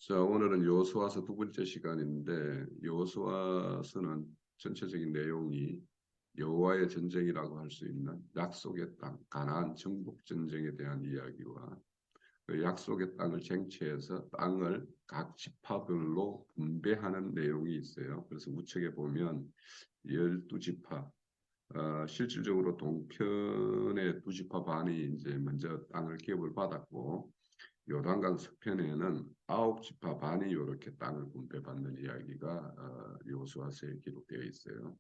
자, 오늘은 여호수아서 두 번째 시간인데 여호수아서는 전체적인 내용이 여호와의 전쟁이라고 할 수 있는 약속의 땅, 가나안 정복 전쟁에 대한 이야기와 그 약속의 땅을 쟁취해서 땅을 각 지파별로 분배하는 내용이 있어요. 그래서 우측에 보면 12지파, 실질적으로 동편의 두 지파 반이 이제 먼저 땅을 기업을 받았고 요단강 서편에는 9지파 반이 이렇게 땅을 분배받는 이야기가 여호수아서에 기록되어 있어요.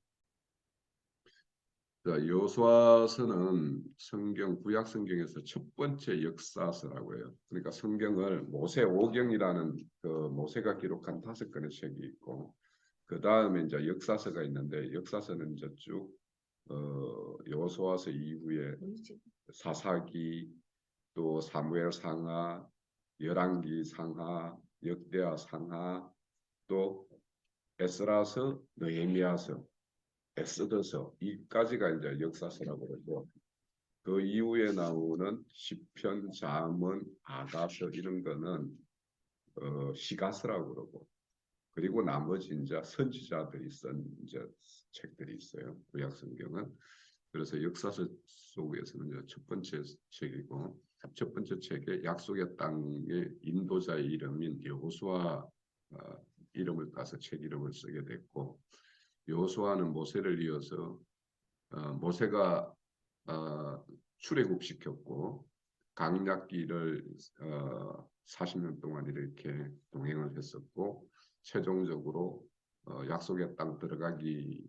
자, 여호수아서는 성경 구약 성경에서 첫 번째 역사서라고 해요. 그러니까 성경을 모세 오경이라는 그 모세가 기록한 5권의 책이 있고 그 다음에 이제 역사서가 있는데 역사서는 이제 쭉 여호수아서 이후에 사사기 또 사무엘 상하 열왕기 상하, 역대하 상하, 또 에스라서, 느헤미야서, 에스더서 이까지가 이제 역사서라고 그러고 그 이후에 나오는 시편, 잠언, 아가서 이런 거는 시가서라고 그러고 그리고 나머지 이제 선지자들이 쓴 이제 책들이 있어요. 구약 성경은. 그래서 역사서 속에서는 이제 첫 번째 책이고 첫 번째 책에 약속의 땅의 인도자의 이름인 여호수아 이름을 따서 책 이름을 쓰게 됐고 여호수아는 모세를 이어서 모세가 출애굽시켰고 강약기를 40년 동안 이렇게 동행을 했었고 최종적으로 약속의 땅 들어가기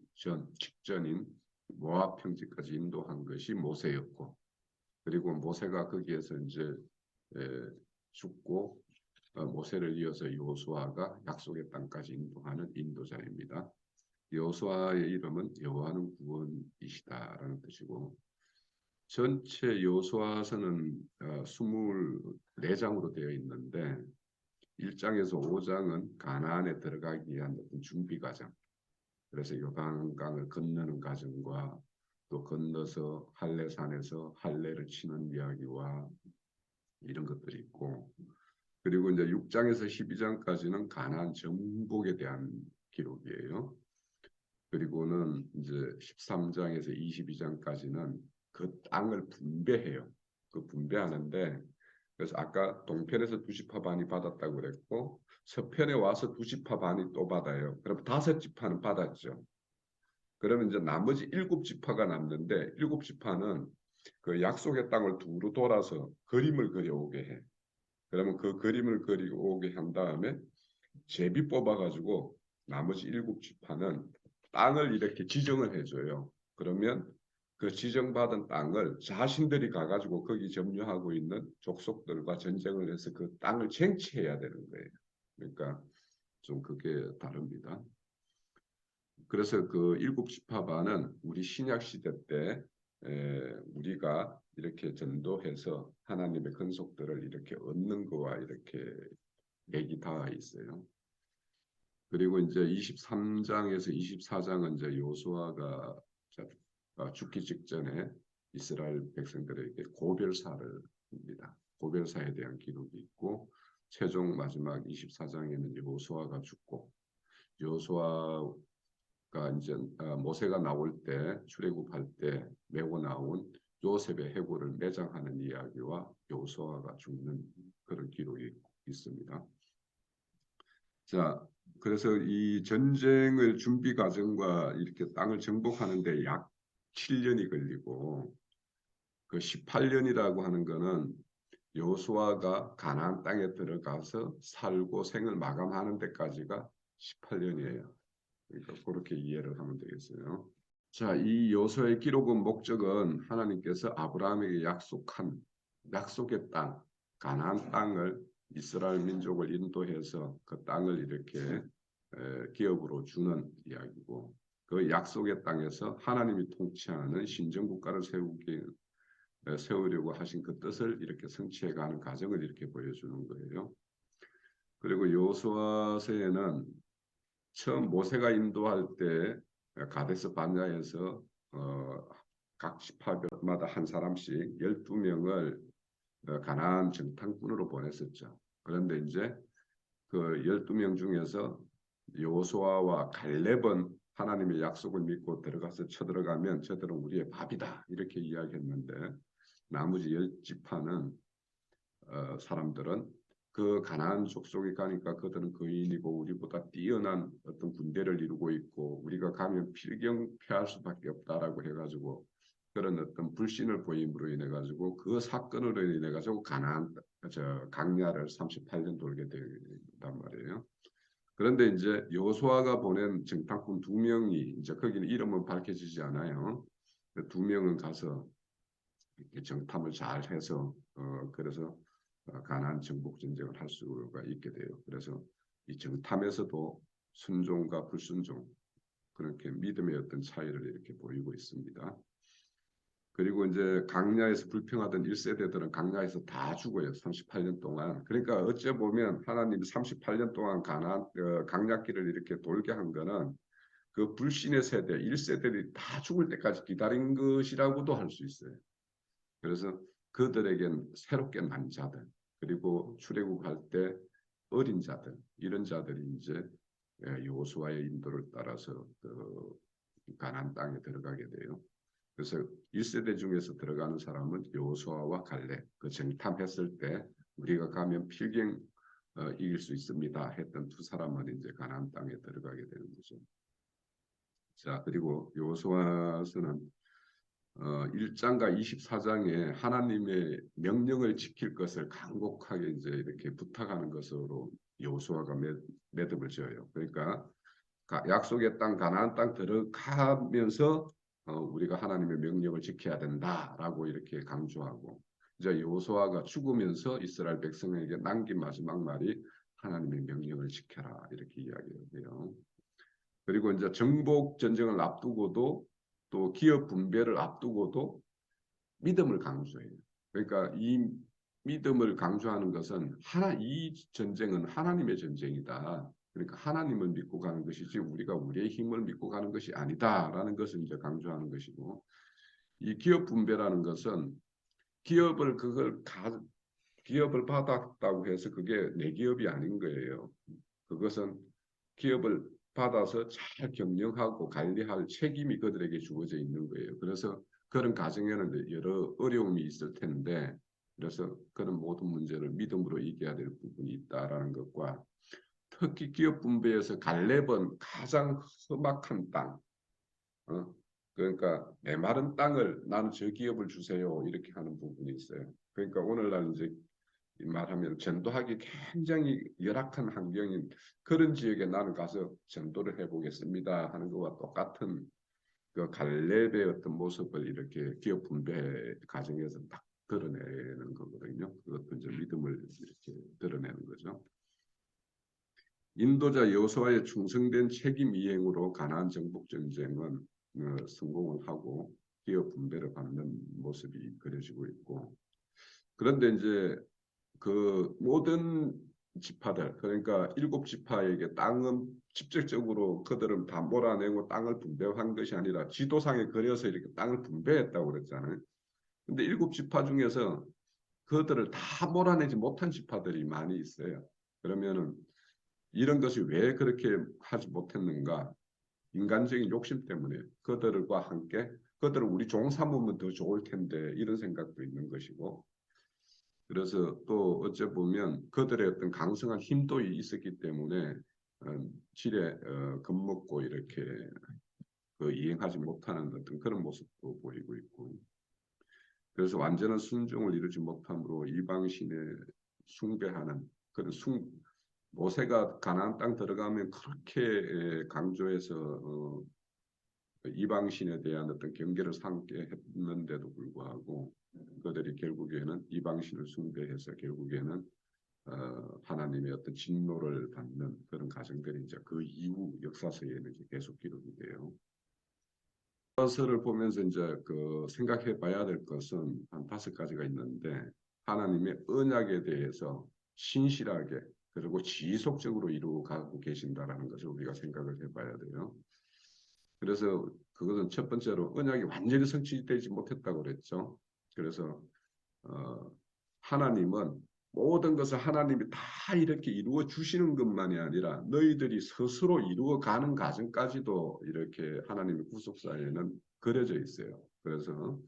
직전인 모압 평지까지 인도한 것이 모세였고 그리고 모세가 거기에서 이제 죽고 모세를 이어서 여호수아가 약속의 땅까지 인도하는 인도자입니다. 여호수아의 이름은 여호와는 구원이시다라는 뜻이고 전체 여호수아서는 24장으로 되어 있는데 1장에서 5장은 가나안에 들어가기 위한 어떤 준비 과정 그래서 요단강을 건너는 과정과 또 건너서 할례산에서 할례를 치는 이야기와 이런 것들이 있고 그리고 이제 6장에서 12장까지는 가나안 정복에 대한 기록이에요. 그리고는 이제 13장에서 22장까지는 그 땅을 분배해요. 그 분배하는데 그래서 아까 동편에서 2지파 반이 받았다고 그랬고 서편에 와서 2지파 반이 또 받아요. 그럼 5지파는 받았죠. 그러면 이제 나머지 7지파가 남는데 7지파는 그 약속의 땅을 두루 돌아서 그림을 그려오게 해. 그러면 그 그림을 그려오게 한 다음에 제비 뽑아가지고 나머지 7지파는 땅을 이렇게 지정을 해줘요. 그러면 그 지정받은 땅을 자신들이 가가지고 거기 점유하고 있는 족속들과 전쟁을 해서 그 땅을 쟁취해야 되는 거예요. 그러니까 좀 그게 다릅니다. 그래서 그 7지파반은 우리 신약 시대 때 우리가 이렇게 전도해서 하나님의 근속들을 이렇게 얻는 거와 이렇게 맥이 닿아 있어요. 그리고 이제 23장에서 24장은 이제 요수아가 죽기 직전에 이스라엘 백성들에게 고별사를 합니다. 고별사에 대한 기록이 있고 최종 마지막 24장에는 요수아가 죽고 요수아가 이제 모세가 나올 때 출애굽할 때 메고 나온 요셉의 해골을 매장하는 이야기와 요수아가 죽는 그런 기록이 있습니다. 자, 그래서 이 전쟁을 준비 과정과 이렇게 땅을 정복하는데 약 7년이 걸리고 그 18년이라고 하는 거는 여호수아가 가나안 땅에 들어가서 살고 생을 마감하는 데까지가 18년이에요. 그러니까 그렇게 이해를 하면 되겠어요. 자, 이 여호수아의 기록은 목적은 하나님께서 아브라함에게 약속한 약속의 땅, 가나안 땅을 이스라엘 민족을 인도해서 그 땅을 이렇게 기업으로 주는 이야기고 그 약속의 땅에서 하나님이 통치하는 신정국가를 세우려고 하신 그 뜻을 이렇게 성취해가는 과정을 이렇게 보여주는 거예요. 그리고 여호수아서에는 처음 모세가 인도할 때 가데스 바네아에서 각 지파마다 한 사람씩 12명을 가나안 정탐꾼으로 보냈었죠. 그런데 이제 그 12명 중에서 여호수아와 갈렙은 하나님의 약속을 믿고 들어가서 쳐들어가면 저들은 우리의 밥이다 이렇게 이야기했는데 나머지 10지파는 사람들은 그 가나안 족속에 가니까 그들은 거인이고 우리보다 뛰어난 어떤 군대를 이루고 있고 우리가 가면 필경패할 수밖에 없다라고 해가지고 그런 어떤 불신을 보임으로 인해 가지고 그 사건으로 인해 가지고 가나안 강야를 38년 돌게 된단 말이에요. 그런데 이제 여호수아가 보낸 정탐꾼 2명이 이제 거기는 이름은 밝혀지지 않아요. 그 2명은 가서 이렇게 정탐을 잘 해서 그래서 가나안 정복 전쟁을 할 수가 있게 돼요. 그래서 이 정탐에서도 순종과 불순종 그렇게 믿음의 어떤 차이를 이렇게 보이고 있습니다. 그리고 이제 강야에서 불평하던 1세대들은 강야에서 다 죽어요. 38년 동안. 그러니까 어째 보면 하나님이 38년 동안 강야길을 이렇게 돌게 한 거는 그 불신의 세대 1세대들이 다 죽을 때까지 기다린 것이라고도 할 수 있어요. 그래서 그들에겐 새롭게 난 자들 그리고 출애굽할 때 어린 자들 이런 자들이 이제 여호수아의 인도를 따라서 그 가나안 땅에 들어가게 돼요. 그래서 1세대 중에서 들어가는 사람은 여호수아와 갈렙 그 정탐했을 때 우리가 가면 필경 이길 수 있습니다 했던 두 사람은 이제 가나안 땅에 들어가게 되는 거죠. 자 그리고 여호수아서는 1장과 24장에 하나님의 명령을 지킬 것을 간곡하게 이제 이렇게 부탁하는 것으로 여호수아가 매듭을 지어요. 그러니까 약속의 땅 가나안 땅 들어가면서 우리가 하나님의 명령을 지켜야 된다라고 이렇게 강조하고 이제 여호수아가 죽으면서 이스라엘 백성에게 남긴 마지막 말이 하나님의 명령을 지켜라 이렇게 이야기해요. 그리고 이제 정복 전쟁을 앞두고도 또 기업 분배를 앞두고도 믿음을 강조해요. 그러니까 이 믿음을 강조하는 것은 이 전쟁은 하나님의 전쟁이다. 그러니까 하나님을 믿고 가는 것이지 우리가 우리의 힘을 믿고 가는 것이 아니다라는 것을 이제 강조하는 것이고 이 기업 분배라는 것은 기업을 받았다고 해서 그게 내 기업이 아닌 거예요. 그것은 기업을 받아서 잘 경영하고 관리할 책임이 그들에게 주어져 있는 거예요. 그래서 그런 가정에는 여러 어려움이 있을 텐데 그래서 그런 모든 문제를 믿음으로 이겨야 될 부분이 있다라는 것과 특히 기업 분배에서 갈렙은 가장 험악한 땅, 그러니까 메마른 땅을 나는 저 기업을 주세요 이렇게 하는 부분이 있어요. 그러니까 오늘날 이제 말하면 전도하기 굉장히 열악한 환경인 그런 지역에 나는 가서 전도를 해보겠습니다 하는 것과 똑같은 그 갈렙의 어떤 모습을 이렇게 기업 분배 과정에서 딱 드러내는 거거든요. 그것도 이제 믿음을 이렇게 드러내는 거죠. 인도자 여호수아의 충성된 책임 이행으로 가나안 정복 전쟁은 성공을 하고 기업 분배를 받는 모습이 그려지고 있고 그런데 이제 그 모든 지파들 그러니까 7지파에게 땅은 직접적으로 그들은 다 몰아내고 땅을 분배한 것이 아니라 지도상에 그려서 이렇게 땅을 분배했다고 그랬잖아요. 근데 7지파 중에서 그들을 다 몰아내지 못한 지파들이 많이 있어요. 그러면은 이런 것이 왜 그렇게 하지 못했는가? 인간적인 욕심 때문에 그들과 함께 그들을 우리 종 삼으면 더 좋을 텐데 이런 생각도 있는 것이고 그래서 또 어째 보면 그들의 어떤 강성한 힘도 있었기 때문에 질에 겁먹고 이렇게 이행하지 못하는 어떤 그런 모습도 보이고 있고 그래서 완전한 순종을 이루지 못함으로 이방신에 숭배하는 그런 모세가 가나안 땅 들어가면 그렇게 강조해서 이방신에 대한 어떤 경계를 삼게 했는데도 불구하고 그들이 결국에는 이방신을 숭배해서 결국에는 하나님의 어떤 진노를 받는 그런 과정들이 이제 그 이후 역사서에는 이제 계속 기록이 돼요. 역사서를 보면서 이제 그 생각해 봐야 될 것은 한 5가지가 있는데 하나님의 언약에 대해서 신실하게 그리고 지속적으로 이루어가고 계신다라는 것을 우리가 생각을 해봐야 돼요. 그래서 그것은 첫 번째로 언약이 완전히 성취되지 못했다고 그랬죠. 그래서 하나님은 모든 것을 하나님이 다 이렇게 이루어 주시는 것만이 아니라 너희들이 스스로 이루어 가는 과정까지도 이렇게 하나님의 구속사에는 그려져 있어요. 그래서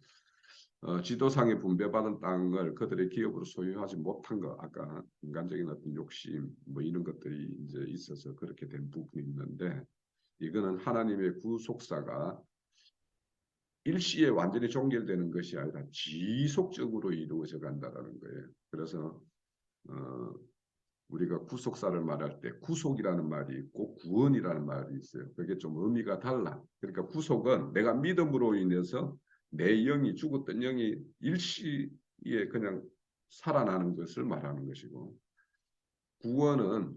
지도상에 분배받은 땅을 그들의 기업으로 소유하지 못한 것, 아까 인간적인 어떤 욕심 뭐 이런 것들이 이제 있어서 그렇게 된 부분이 있는데, 이거는 하나님의 구속사가 일시에 완전히 종결되는 것이 아니라 지속적으로 이루어져 간다라는 거예요. 그래서 어, 우리가 구속사를 말할 때 구속이라는 말이 있고 구원이라는 말이 있어요. 그게 좀 의미가 달라. 그러니까 구속은 내가 믿음으로 인해서 내 영이, 죽었던 영이 일시에 그냥 살아나는 것을 말하는 것이고, 구원은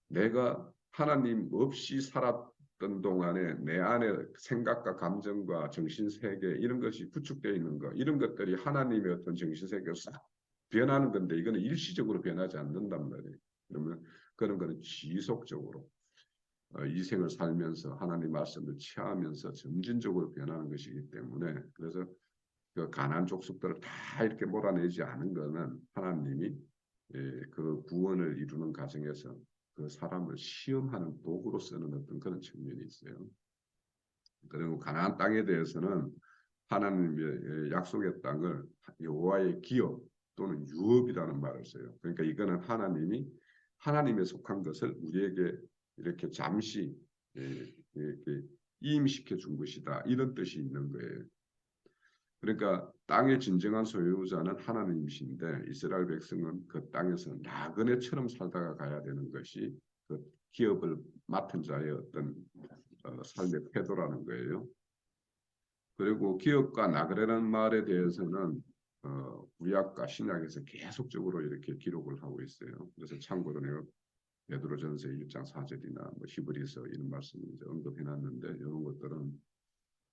내가 하나님 없이 살았던 동안에 내 안에 생각과 감정과 정신세계 이런 것이 구축되어 있는 것, 이런 것들이 하나님의 어떤 정신세계로 싹 변하는 건데, 이거는 일시적으로 변하지 않는단 말이에요. 그러면 그런 거는 지속적으로 이 생을 살면서 하나님 말씀을 취하면서 점진적으로 변하는 것이기 때문에, 그래서 그 가나안 족속들을 다 이렇게 몰아내지 않은 거는 하나님이 그 구원을 이루는 과정에서 그 사람을 시험하는 도구로 쓰는 어떤 그런 측면이 있어요. 그리고 가나안 땅에 대해서는 하나님의 약속의 땅을 여호와의 기업 또는 유업이라는 말을 써요. 그러니까 이거는 하나님이 하나님에 속한 것을 우리에게 이렇게 잠시 이렇게 이임시켜 준 것이다, 이런 뜻이 있는 거예요. 그러니까 땅의 진정한 소유자는 하나님이신데 이스라엘 백성은 그 땅에서 나그네처럼 살다가 가야 되는 것이 그 기업을 맡은 자의 어떤 삶의 태도라는 거예요. 그리고 기업과 나그네라는 말에 대해서는 구약과 신약에서 계속적으로 이렇게 기록을 하고 있어요. 그래서 참고로 내가 베드로전서 1장 4절이나 뭐 히브리서 이런 말씀을 이제 언급해놨는데, 이런 것들은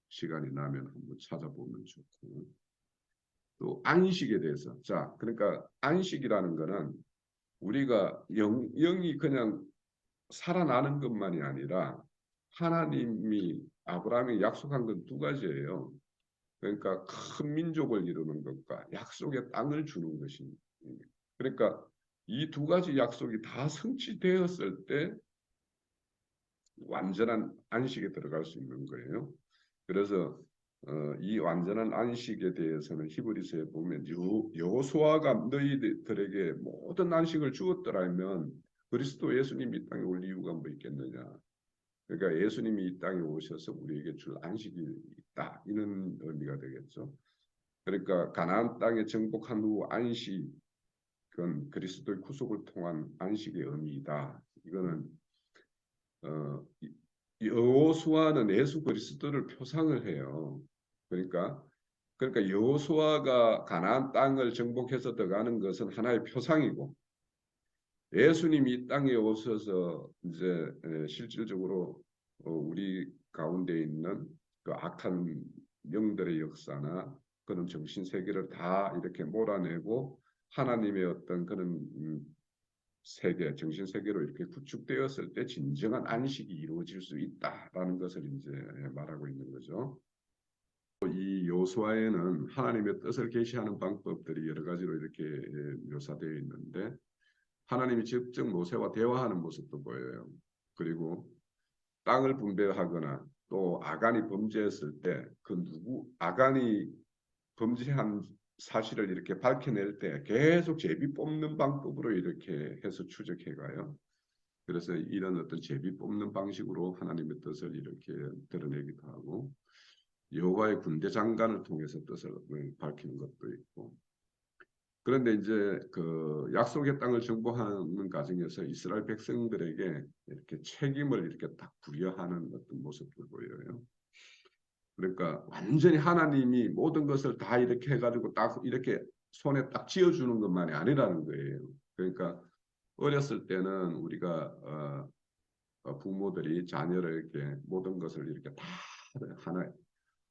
시간이 나면 한번 찾아보면 좋고, 또 안식에 대해서, 자, 그러니까 안식이라는 거는 우리가 영이 그냥 살아나는 것만이 아니라 하나님이 아브라함이 약속한 건 두 가지예요. 그러니까 큰 민족을 이루는 것과 약속의 땅을 주는 것입니다. 그러니까 이 두 가지 약속이 다 성취되었을 때 완전한 안식에 들어갈 수 있는 거예요. 그래서 이 완전한 안식에 대해서는 히브리서에 보면 여호수아가 너희들에게 모든 안식을 주었더라면 그리스도 예수님이 이 땅에 올 이유가 뭐 있겠느냐. 그러니까 예수님이 이 땅에 오셔서 우리에게 줄 안식이 있다, 이런 의미가 되겠죠. 그러니까 가나안 땅에 정복한 후 안식은 그리스도의 구속을 통한 안식의 의미이다. 이거는 여호수아는 예수 그리스도를 표상을 해요. 그러니까 여호수아가 가나안 땅을 정복해서 들어가는 것은 하나의 표상이고, 예수님이 이 땅에 오셔서 이제 실질적으로 우리 가운데 있는 그 악한 영들의 역사나 그런 정신 세계를 다 이렇게 몰아내고 하나님의 어떤 그런 세계, 정신 세계로 이렇게 구축되었을 때 진정한 안식이 이루어질 수 있다라는 것을 이제 말하고 있는 거죠. 이 요수아에는 하나님의 뜻을 계시하는 방법들이 여러 가지로 이렇게 묘사되어 있는데, 하나님이 직접 모세와 대화하는 모습도 보여요. 그리고 땅을 분배하거나 또 아간이 범죄했을 때 아간이 범죄한 사실을 이렇게 밝혀낼 때 계속 제비 뽑는 방법으로 이렇게 해서 추적해 가요. 그래서 이런 어떤 제비 뽑는 방식으로 하나님의 뜻을 이렇게 드러내기도 하고, 여호와의 군대 장관을 통해서 뜻을 밝히는 것도 있고. 그런데 이제 그 약속의 땅을 정복하는 과정에서 이스라엘 백성들에게 이렇게 책임을 이렇게 딱 부여하는 어떤 모습도 보여요. 그러니까 완전히 하나님이 모든 것을 다 이렇게 해가지고 딱 이렇게 손에 딱 쥐어주는 것만이 아니라는 거예요. 그러니까 어렸을 때는 우리가 부모들이 자녀를 이렇게 모든 것을 이렇게 다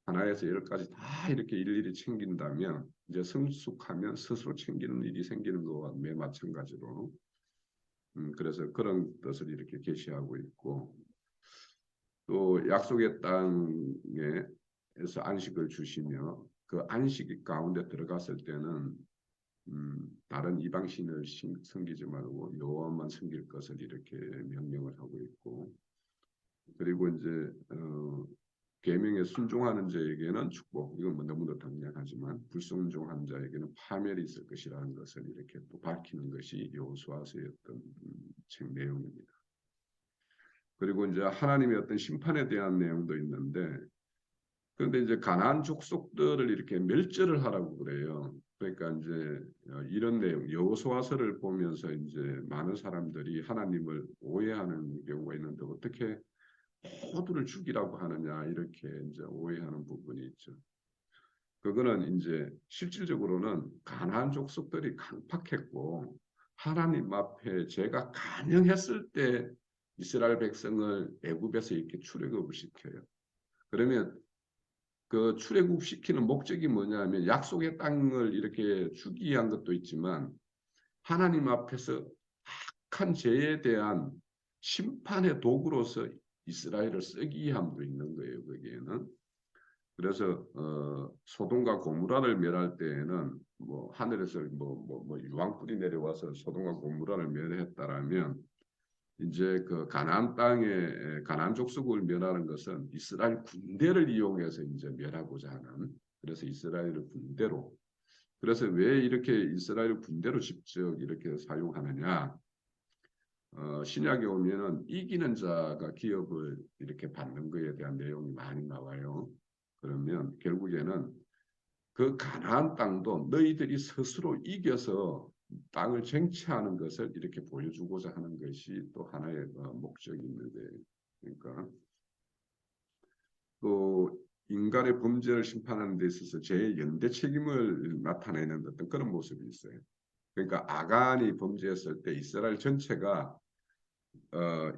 하나에서 열까지 다 이렇게 일일이 챙긴다면, 이제 성숙하면 스스로 챙기는 일이 생기는 것과 매 마찬가지로 그래서 그런 뜻을 이렇게 계시하고 있고, 또 약속의 땅에서 안식을 주시며 그 안식 가운데 들어갔을 때는 다른 이방신을 섬기지 말고 여호와만 섬길 것을 이렇게 명령을 하고 있고, 그리고 이제 계명에 순종하는 자에게는 축복, 이건 뭐 너무도 당연하지만 불순종하는 자에게는 파멸이 있을 것이라는 것을 이렇게 또 밝히는 것이 여호수아서의 어떤 책 내용입니다. 그리고 이제 하나님의 어떤 심판에 대한 내용도 있는데, 그런데 이제 가나안 족속들을 이렇게 멸절을 하라고 그래요. 그러니까 이제 이런 내용, 여호수아서를 보면서 이제 많은 사람들이 하나님을 오해하는 경우가 있는데, 어떻게 모두를 죽이라고 하느냐, 이렇게 이제 오해하는 부분이 있죠. 그거는 이제 실질적으로는 가나안 족속들이 강팍했고 하나님 앞에 죄가 간영했을 때 이스라엘 백성을 애굽에서 이렇게 출애굽을 시켜요. 그러면 그 출애굽시키는 목적이 뭐냐면 약속의 땅을 이렇게 주기 위한 것도 있지만 하나님 앞에서 악한 죄에 대한 심판의 도구로서 이스라엘을 쓰기 위함도 있는 거예요. 거기에는. 그래서 소돔과 고모라를 멸할 때에는 뭐 하늘에서 뭐 유황불이 내려와서 소돔과 고모라를 멸했다라면, 이제 그 가나안 땅에 가나안 족속을 멸하는 것은 이스라엘 군대를 이용해서 이제 멸하고자 하는, 그래서 이스라엘을 군대로, 그래서 왜 이렇게 이스라엘 군대로 직접 이렇게 사용하느냐, 신약에 오면은 이기는 자가 기업을 이렇게 받는 것에 대한 내용이 많이 나와요. 그러면 결국에는 그 가나안 땅도 너희들이 스스로 이겨서 땅을 쟁취하는 것을 이렇게 보여주고자 하는 것이 또 하나의 목적이 있는데, 그러니까 또 인간의 범죄를 심판하는 데 있어서 제 연대 책임을 나타내는 어떤 그런 모습이 있어요. 그러니까 아간이 범죄했을 때 이스라엘 전체가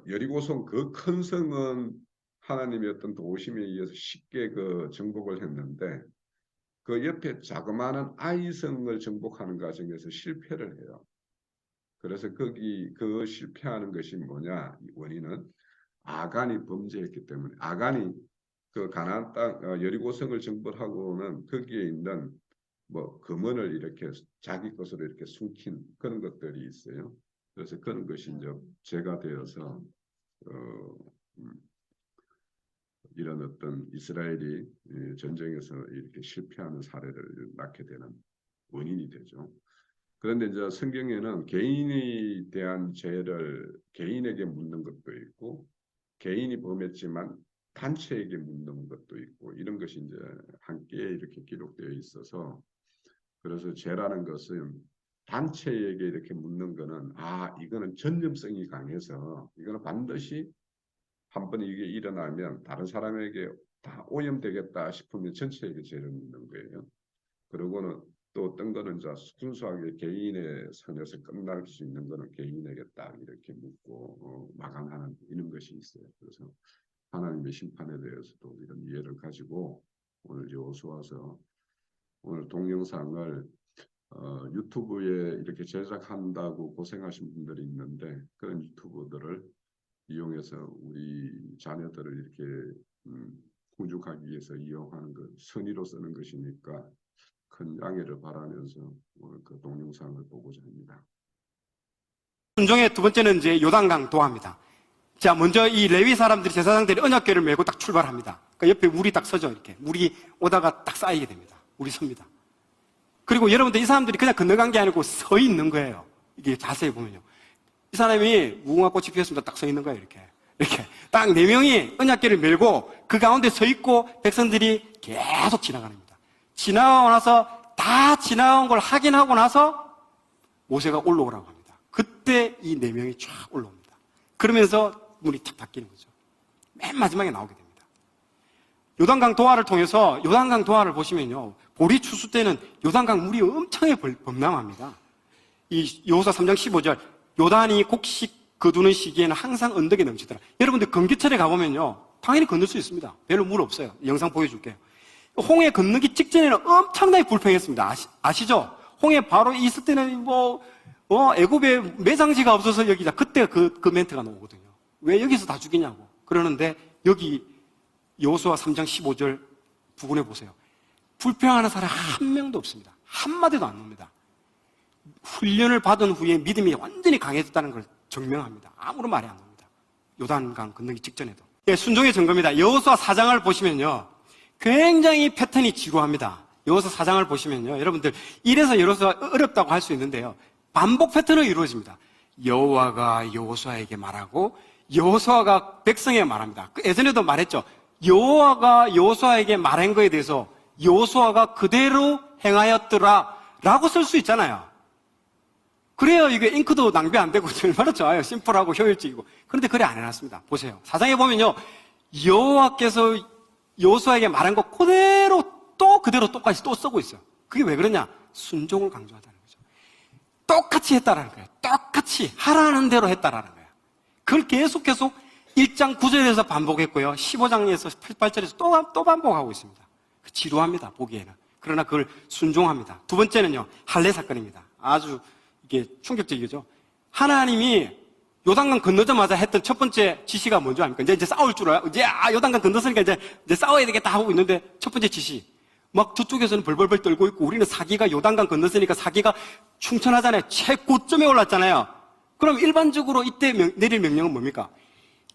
여리고성 그 큰 성은 하나님의 어떤 도우심에 의해서 쉽게 그 정복을 했는데, 그 옆에 자그마한 아이성을 정복하는 과정에서 실패를 해요. 그래서 거기 그 실패하는 것이 뭐냐, 원인은 아간이 범죄했기 때문에, 아간이 그 가나안 땅 여리고성을 정복하고는 거기에 있는 뭐 금원을 이렇게 자기 것으로 이렇게 숨긴 그런 것들이 있어요. 그래서 그런 것이 이제 죄가 되어서 이런 어떤 이스라엘이 전쟁에서 이렇게 실패하는 사례를 낳게 되는 원인이 되죠. 그런데 이제 성경에는 개인에 대한 죄를 개인에게 묻는 것도 있고, 개인이 범했지만 단체에게 묻는 것도 있고, 이런 것이 이제 함께 이렇게 기록되어 있어서, 그래서 죄라는 것은 단체에게 이렇게 묻는 거는 이거는 전념성이 강해서 이거는 반드시 한번 이게 일어나면 다른 사람에게 다 오염되겠다 싶으면 전체에게 죄를 묻는 거예요. 그리고는 또 어떤 거는 순수하게 개인의 선에서 끝날 수 있는 거는 개인에게 딱 이렇게 묻고 마감하는 이런 것이 있어요. 그래서 하나님의 심판에 대해서도 이런 이해를 가지고 오늘 여호수아서 오늘 동영상을 유튜브에 이렇게 제작한다고 고생하신 분들이 있는데, 그런 유튜브들을 이용해서 우리 자녀들을 이렇게 훈육하기 위해서 이용하는 것, 선의로 쓰는 것이니까 큰 양해를 바라면서 오늘 그 동영상을 보고자 합니다. 순종의 두 번째는 이제 요단강 도하입니다. 자, 먼저 이 레위 사람들이 제사장들이 언약궤를 메고 딱 출발합니다. 그러니까 옆에 물이 딱 서죠. 이렇게 물이 오다가 딱 쌓이게 됩니다. 물이 섭니다. 그리고 여러분들 이 사람들이 그냥 건너간 게 아니고 서 있는 거예요. 이게 자세히 보면요. 이 사람이 무궁화 꽃이 피었습니다. 딱 서 있는 거예요. 이렇게 딱 4명이 언약궤를 메고 그 가운데 서 있고 백성들이 계속 지나가는 겁니다. 지나가고 나서 다 지나온 걸 확인하고 나서 모세가 올라오라고 합니다. 그때 이 4명이 쫙 올라옵니다. 그러면서 물이 탁 바뀌는 거죠. 맨 마지막에 나오게 됩니다. 요단강 도하를 통해서, 요단강 도하를 보시면요, 보리 추수 때는 요단강 물이 엄청나게 범람합니다. 이 여호수아 3장 15절, 요단이 곡식 거두는 시기에는 항상 언덕에 넘치더라. 여러분들 건기철에 가보면요, 당연히 건널 수 있습니다. 별로 물 없어요. 영상 보여줄게요. 홍해 건너기 직전에는 엄청나게 불평했습니다. 아시죠? 홍해 바로 있을 때는 애굽에 매장지가 없어서 여기다. 그때 그 멘트가 나오거든요. 왜 여기서 다 죽이냐고. 그러는데 여기 여호수아 3장 15절 부분에 보세요. 불평하는 사람 한 명도 없습니다. 한마디도 안 나옵니다. 훈련을 받은 후에 믿음이 완전히 강해졌다는 걸 증명합니다. 아무런 말이 안 나옵니다. 요단강 건너기 직전에도. 예, 순종의 증거입니다. 여호수아 4장을 보시면요, 굉장히 패턴이 지루합니다. 여호수아 4장을 보시면요, 여러분들 이래서 여호수아 어렵다고 할 수 있는데요, 반복 패턴으로 이루어집니다. 여호와가 여호수아에게 말하고 여호수아가 백성에게 말합니다. 예전에도 말했죠. 여호와가 여호수아에게 말한 거에 대해서 여호수아가 그대로 행하였더라 라고 쓸 수 있잖아요. 그래야 이게 잉크도 낭비 안 되고 얼마나 좋아요. 심플하고 효율적이고. 그런데 그래 안 해놨습니다. 보세요. 4장에 보면요, 여호와께서 여호수아에게 말한 거 그대로 똑같이 또 쓰고 있어요. 그게 왜 그러냐? 순종을 강조하다는 거죠. 똑같이 했다라는 거예요. 똑같이 하라는 대로 했다라는 거예요. 그걸 계속 1장 9절에서 반복했고요, 15장에서 8절에서 또 반복하고 있습니다. 지루합니다, 보기에는. 그러나 그걸 순종합니다. 두 번째는요, 할례 사건입니다. 아주 이게 충격적이죠. 하나님이 요단강 건너자마자 했던 첫 번째 지시가 뭔지 압니까? 이제 싸울 줄 알아요. 이제 요단강 건넜으니까 이제 싸워야 되겠다 하고 있는데, 첫 번째 지시. 막 저쪽에서는 벌벌벌 떨고 있고, 우리는 사기가 요단강 건넜으니까 사기가 충천하잖아요. 최고점에 올랐잖아요. 그럼 일반적으로 이때 내릴 명령은 뭡니까?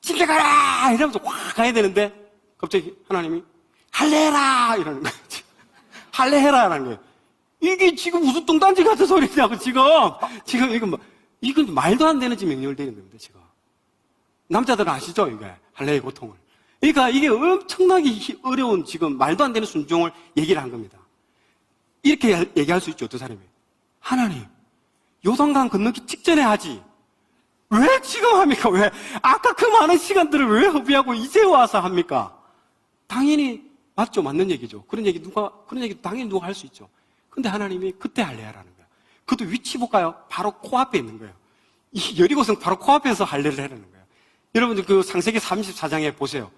집에 가라! 이러면서 확 가야 되는데, 갑자기 하나님이 할례해라! 이러는 거예요. 할례해라라는 거예요. 이게 지금 무슨 뚱딴지 같은 소리냐고, 지금 이건 말도 안 되는 명령을 내리는 겁니다, 지금. 남자들은 아시죠, 이게? 할례의 고통을. 그러니까 이게 엄청나게 어려운, 지금 말도 안 되는 순종을 얘기를 한 겁니다. 이렇게 얘기할 수 있죠, 어떤 사람이. 하나님, 요단강 건너기 직전에 하지. 왜 지금 합니까? 왜? 아까 그 많은 시간들을 왜 허비하고 이제 와서 합니까? 당연히, 맞죠? 맞는 얘기죠. 그런 얘기 당연히 누가 할 수 있죠. 근데 하나님이 그때 할례하라는 거예요. 그것도 위치 볼까요? 바로 코앞에 있는 거예요. 이 여리고성 바로 코앞에서 할례를 하라는 거예요. 여러분들 그 창세기 34장에 보세요.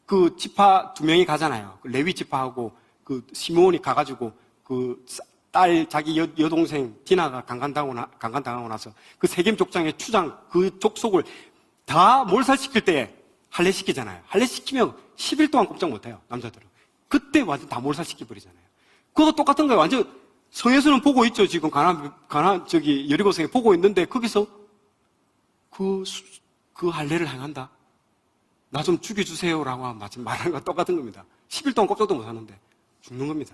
그 지파 2명이 가잖아요. 그 레위 지파하고 그 시므온이 가가지고 그 딸 자기 여동생 디나가 강간당하고 나서 그 세겜 족장의 추장 그 족속을 다 몰살시킬 때 할례시키잖아요. 할례시키면 10일 동안 꼼짝 못해요, 남자들은. 그때 완전 다 몰살시켜버리잖아요. 그것도 똑같은 거예요. 완전 성에서는 보고 있죠. 지금 여리고성에 보고 있는데 거기서 그 할례를 행한다. 나 좀 죽여주세요라고 마침 말하는 거 똑같은 겁니다. 10일 동안 꼼짝도 못 하는데 죽는 겁니다.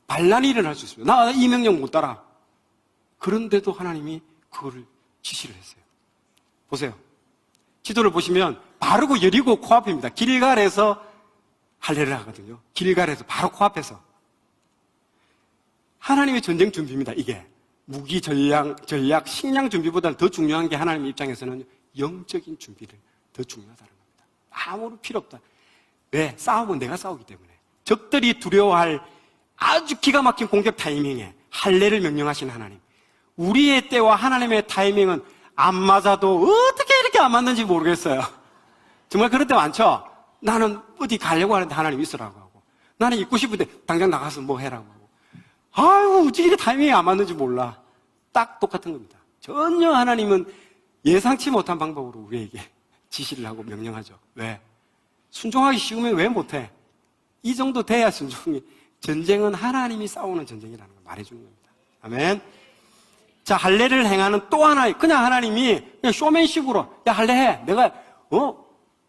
반란이 일어날 수 있습니다. 나 이 명령 못 따라. 그런데도 하나님이 그거를 지시를 했어요. 보세요. 지도를 보시면 바로 그 여리고 코앞입니다. 길갈에서 할례를 하거든요. 길갈에서 바로 코앞에서. 하나님의 전쟁 준비입니다, 이게. 무기, 전략, 식량 준비보다는 더 중요한 게 하나님 입장에서는 영적인 준비를 더 중요하다는 겁니다. 아무런 필요 없다. 왜? 싸움은 내가 싸우기 때문에. 적들이 두려워할 아주 기가 막힌 공격 타이밍에 할례를 명령하신 하나님. 우리의 때와 하나님의 타이밍은 안 맞아도 어떻게 이렇게 안 맞는지 모르겠어요. 정말 그럴 때 많죠? 나는 어디 가려고 하는데 하나님 있으라고 하고, 나는 있고 싶은데 당장 나가서 뭐 해라고 하고, 아유, 어떻게 이렇게 타이밍이 안 맞는지 몰라. 딱 똑같은 겁니다. 전혀 하나님은 예상치 못한 방법으로 우리에게 지시를 하고 명령하죠. 왜? 순종하기 쉬우면 왜 못해? 이 정도 돼야 순종이. 전쟁은 하나님이 싸우는 전쟁이라는 걸 말해주는 겁니다. 아멘. 자, 할례를 행하는 또 하나의, 그냥 하나님이 그냥 쇼맨식으로, 야, 할례해. 내가,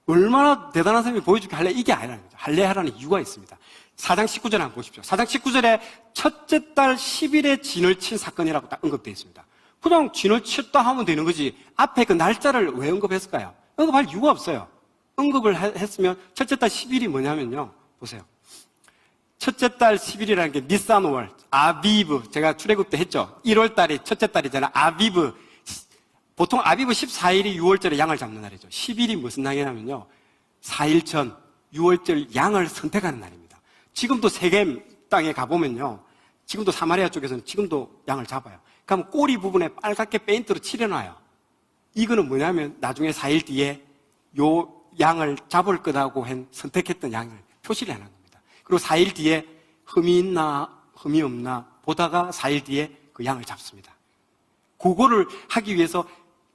얼마나 대단한 사람이 보여줄게 할례. 이게 아니라는 거죠. 할례하라는 이유가 있습니다. 4장 19절 한번 보십시오. 4장 19절에 첫째 달 10일에 진을 친 사건이라고 딱 언급되어 있습니다. 그냥 진을 쳤다 하면 되는 거지. 앞에 그 날짜를 왜 언급했을까요? 언급할 이유가 없어요. 언급을 했으면 첫째 달 10일이 뭐냐면요. 보세요. 첫째 달 10일이라는 게 니산월, 아비브. 제가 출애굽 때 했죠. 1월 달이 첫째 달이잖아요. 아비브. 보통 아비브 14일이 6월절에 양을 잡는 날이죠. 10일이 무슨 날이냐면요. 4일 전 6월절 양을 선택하는 날입니다. 지금도 세겜 땅에 가보면요. 지금도 사마리아 쪽에서는 지금도 양을 잡아요. 그럼 꼬리 부분에 빨갛게 페인트로 칠해놔요. 이거는 뭐냐면 나중에 4일 뒤에 요 양을 잡을 거라고 선택했던 양을 표시를 해놓은 겁니다. 그리고 4일 뒤에 흠이 있나 흠이 없나 보다가 4일 뒤에 그 양을 잡습니다. 그거를 하기 위해서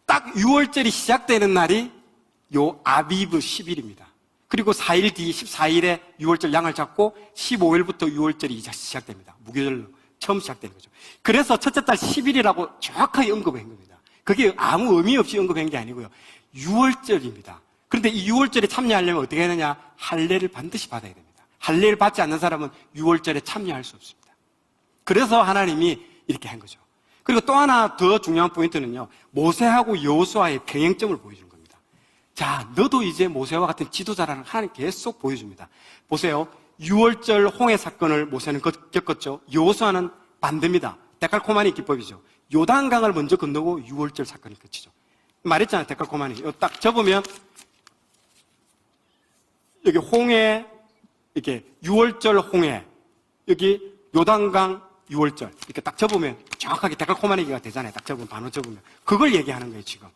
딱 6월절이 시작되는 날이 요 아비브 10일입니다. 그리고 4일 뒤 14일에 6월절 양을 잡고 15일부터 6월절이 시작됩니다. 무교절로 처음 시작되는 거죠. 그래서 첫째 달 10일이라고 정확하게 언급한 겁니다. 그게 아무 의미 없이 언급한 게 아니고요. 6월절입니다. 그런데 이 6월절에 참여하려면 어떻게 해야 되냐? 할례를 반드시 받아야 됩니다. 할례를 받지 않는 사람은 6월절에 참여할 수 없습니다. 그래서 하나님이 이렇게 한 거죠. 그리고 또 하나 더 중요한 포인트는요, 모세하고 여호수아의 평행점을 보여주는 겁니다. 자, 너도 이제 모세와 같은 지도자라는 하나님 계속 보여줍니다. 보세요. 6월절 홍해 사건을 모세는 겪었죠. 여호수아는 반대입니다. 데칼코마니 기법이죠. 요단강을 먼저 건너고 6월절 사건이 끝이죠. 말했잖아요. 데칼코마니. 딱 접으면 여기 홍해, 이렇게 6월절 홍해, 여기 요단강 6월절 이렇게 딱 접으면 정확하게 데칼코마니가 되잖아요. 딱 접으면, 반원 접으면. 그걸 얘기하는 거예요, 지금.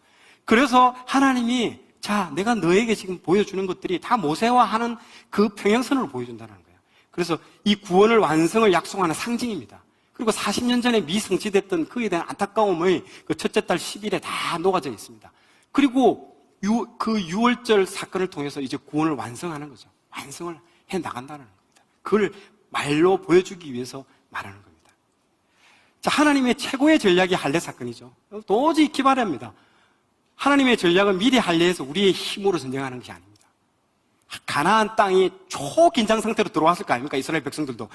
그래서 하나님이 자, 내가 너에게 지금 보여주는 것들이 다 모세와 하는 그 평행선으로 보여준다는 거예요. 그래서 이 구원을 완성을 약속하는 상징입니다. 그리고 40년 전에 미성취됐던 그에 대한 안타까움의 그 첫째 달 10일에 다 녹아져 있습니다. 그리고 그 6월절 사건을 통해서 이제 구원을 완성하는 거죠. 완성을 해 나간다는 겁니다. 그걸 말로 보여주기 위해서 말하는 겁니다. 자, 하나님의 최고의 전략이 할례 사건이죠. 도저히 기발합니다. 하나님의 전략은 미리 할례해서 우리의 힘으로 전쟁하는 것이 아닙니다. 가나안 땅이 초긴장 상태로 들어왔을 거 아닙니까? 이스라엘 백성들도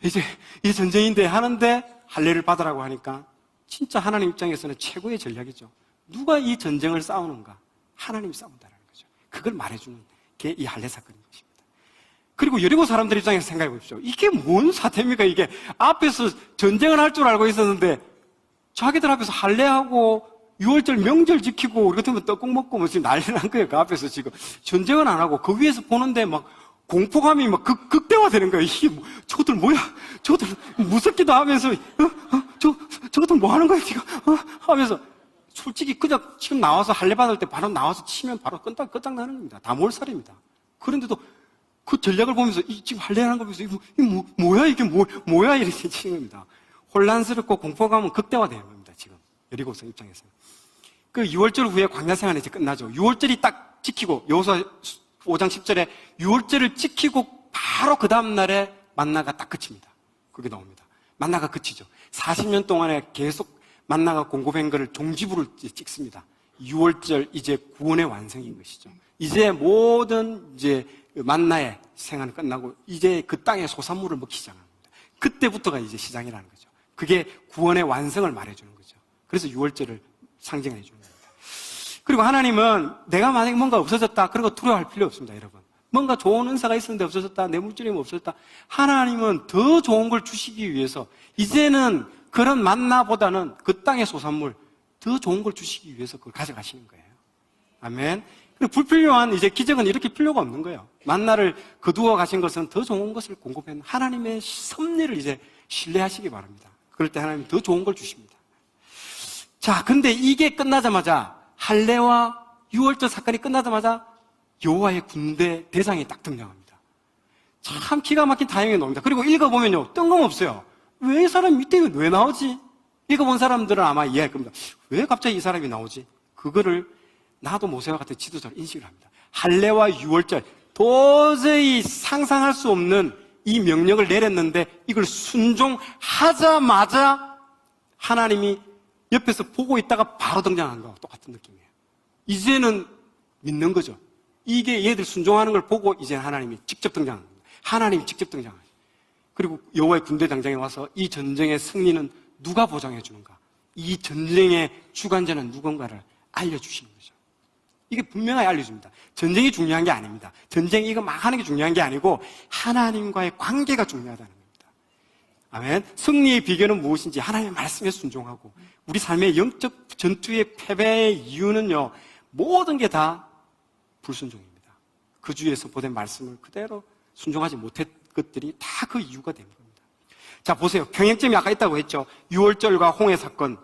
이제 이 전쟁인데 하는데 할례를 받으라고 하니까 진짜 하나님 입장에서는 최고의 전략이죠. 누가 이 전쟁을 싸우는가? 하나님이 싸운다는 거죠. 그걸 말해주는 게 이 할례 사건인 것입니다. 그리고 여리고 사람들 입장에서 생각해 보십시오. 이게 뭔 사태입니까? 이게 앞에서 전쟁을 할 줄 알고 있었는데 자기들 앞에서 할례하고 6월절 명절 지키고 우리 같으면 떡국 먹고 뭐 지금 난리 난 거예요. 그 앞에서 지금 전쟁은 안 하고 그 위에서 보는데 막 공포감이 막 극대화되는 거예요. 저것들 뭐야? 저것들 무섭기도 하면서 저것들 뭐 하는 거야 지금? 하면서 솔직히 그냥 지금 나와서 할례 받을 때 바로 나와서 치면 바로 끝장나는 겁니다. 다 몰살입니다. 그런데도 그 전략을 보면서 지금 할례하는 거 보면서 뭐야 이게 뭐야 이렇게 치는 겁니다. 혼란스럽고 공포감은 극대화되는 겁니다. 지금 여리고성 입장에서. 그 6월절 후에 광야 생활이 이제 끝나죠. 6월절이 딱 지키고 여호수아 5장 10절에 6월절을 지키고 바로 그 다음 날에 만나가 딱 그칩니다. 그게 나옵니다. 만나가 그치죠. 40년 동안에 계속 만나가 공급한 것을 종지부를 찍습니다. 6월절 이제 구원의 완성인 것이죠. 이제 모든 이제 만나의 생활은 끝나고 이제 그 땅의 소산물을 먹기 시작합니다. 그때부터가 이제 시작이라는 거죠. 그게 구원의 완성을 말해주는 거죠. 그래서 6월절을 상징해 주는 겁니다. 그리고 하나님은 내가 만약에 뭔가 없어졌다 그런 거 두려워할 필요 없습니다. 여러분, 뭔가 좋은 은사가 있었는데 없어졌다, 내 물질이 없어졌다, 하나님은 더 좋은 걸 주시기 위해서 이제는 그런 만나보다는 그 땅의 소산물 더 좋은 걸 주시기 위해서 그걸 가져가시는 거예요. 아멘. 그리고 불필요한 이제 기적은 이렇게 필요가 없는 거예요. 만나를 거두어 가신 것은 더 좋은 것을 공급한 하나님의 섭리를 이제 신뢰하시기 바랍니다. 그럴 때 하나님이 더 좋은 걸 주십니다. 자, 근데 이게 끝나자마자 할례와 6월절 사건이 끝나자마자 여호와의 군대 대장이 딱 등장합니다. 참 기가 막힌 타이밍이 나옵니다. 그리고 읽어보면요, 뜬금없어요. 왜 이 사람이 이때 왜 나오지? 읽어본 사람들은 아마 이해할 겁니다. 왜 갑자기 이 사람이 나오지? 그거를 나도 모세와 같은 지도자로 인식을 합니다. 할례와 6월절 도저히 상상할 수 없는 이 명령을 내렸는데 이걸 순종하자마자 하나님이 옆에서 보고 있다가 바로 등장한 거와 똑같은 느낌이에요. 이제는 믿는 거죠. 이게 얘들 순종하는 걸 보고 이제 하나님이 직접 등장하는 겁니다. 하나님이 직접 등장하죠. 그리고 여호와의 군대 당장에 와서 이 전쟁의 승리는 누가 보장해 주는가? 이 전쟁의 주관자는 누군가를 알려주시는 거죠. 이게 분명하게 알려줍니다. 전쟁이 중요한 게 아닙니다. 전쟁 이거 막 하는 게 중요한 게 아니고 하나님과의 관계가 중요하다는 겁니다. 아멘. 승리의 비결은 무엇인지 하나님의 말씀에 순종하고 우리 삶의 영적 전투의 패배의 이유는요, 모든 게 다 불순종입니다. 그 주에서 보낸 말씀을 그대로 순종하지 못했 것들이 다 그 이유가 된 겁니다. 자, 보세요. 평행점이 아까 있다고 했죠. 6월절과 홍해 사건,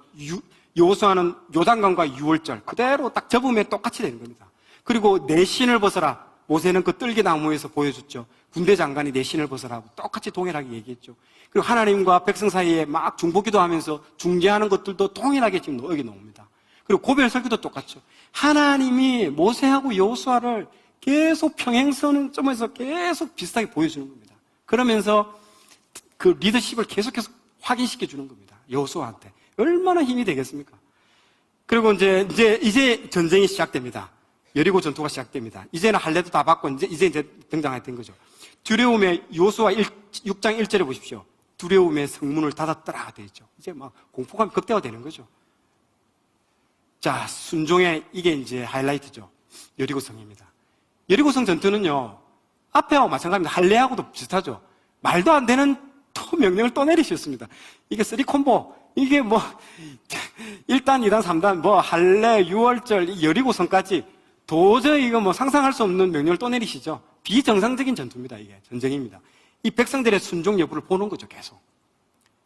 여호수아는 요단강과 6월절 그대로 딱 접으면 똑같이 되는 겁니다. 그리고 내 신을 벗어라. 모세는 그 뜰기나무에서 보여줬죠. 군대 장관이 내 신을 벗어라고 똑같이 동일하게 얘기했죠. 그리고 하나님과 백성 사이에 막 중보기도 하면서 중재하는 것들도 동일하게 지금 여기 나옵니다. 그리고 고별 설교도 똑같죠. 하나님이 모세하고 여호수아를 계속 평행선점에서 계속 비슷하게 보여주는 겁니다. 그러면서 그 리더십을 계속해서 확인시켜 주는 겁니다. 여호수아한테. 얼마나 힘이 되겠습니까? 그리고 이제 전쟁이 시작됩니다. 여리고 전투가 시작됩니다. 이제는 할례도 다 받고 이제 등장하게 된 거죠. 두려움의 여호수아 6장 1절에 보십시오. 두려움의 성문을 닫았더라 되어 있죠. 이제 막 공포감이 극대화되는 거죠. 자, 순종의 이게 이제 하이라이트죠. 여리고성입니다. 여리고성 전투는요, 앞에하고 마찬가지입니다. 할례하고도 비슷하죠. 말도 안 되는 또 명령을 또 내리셨습니다. 이게 3콤보, 이게 뭐 1단, 2단, 3단, 뭐 할례, 유월절, 여리고성까지 도저히 이거 뭐 상상할 수 없는 명령을 또 내리시죠. 비정상적인 전투입니다. 이게 전쟁입니다. 이 백성들의 순종 여부를 보는 거죠. 계속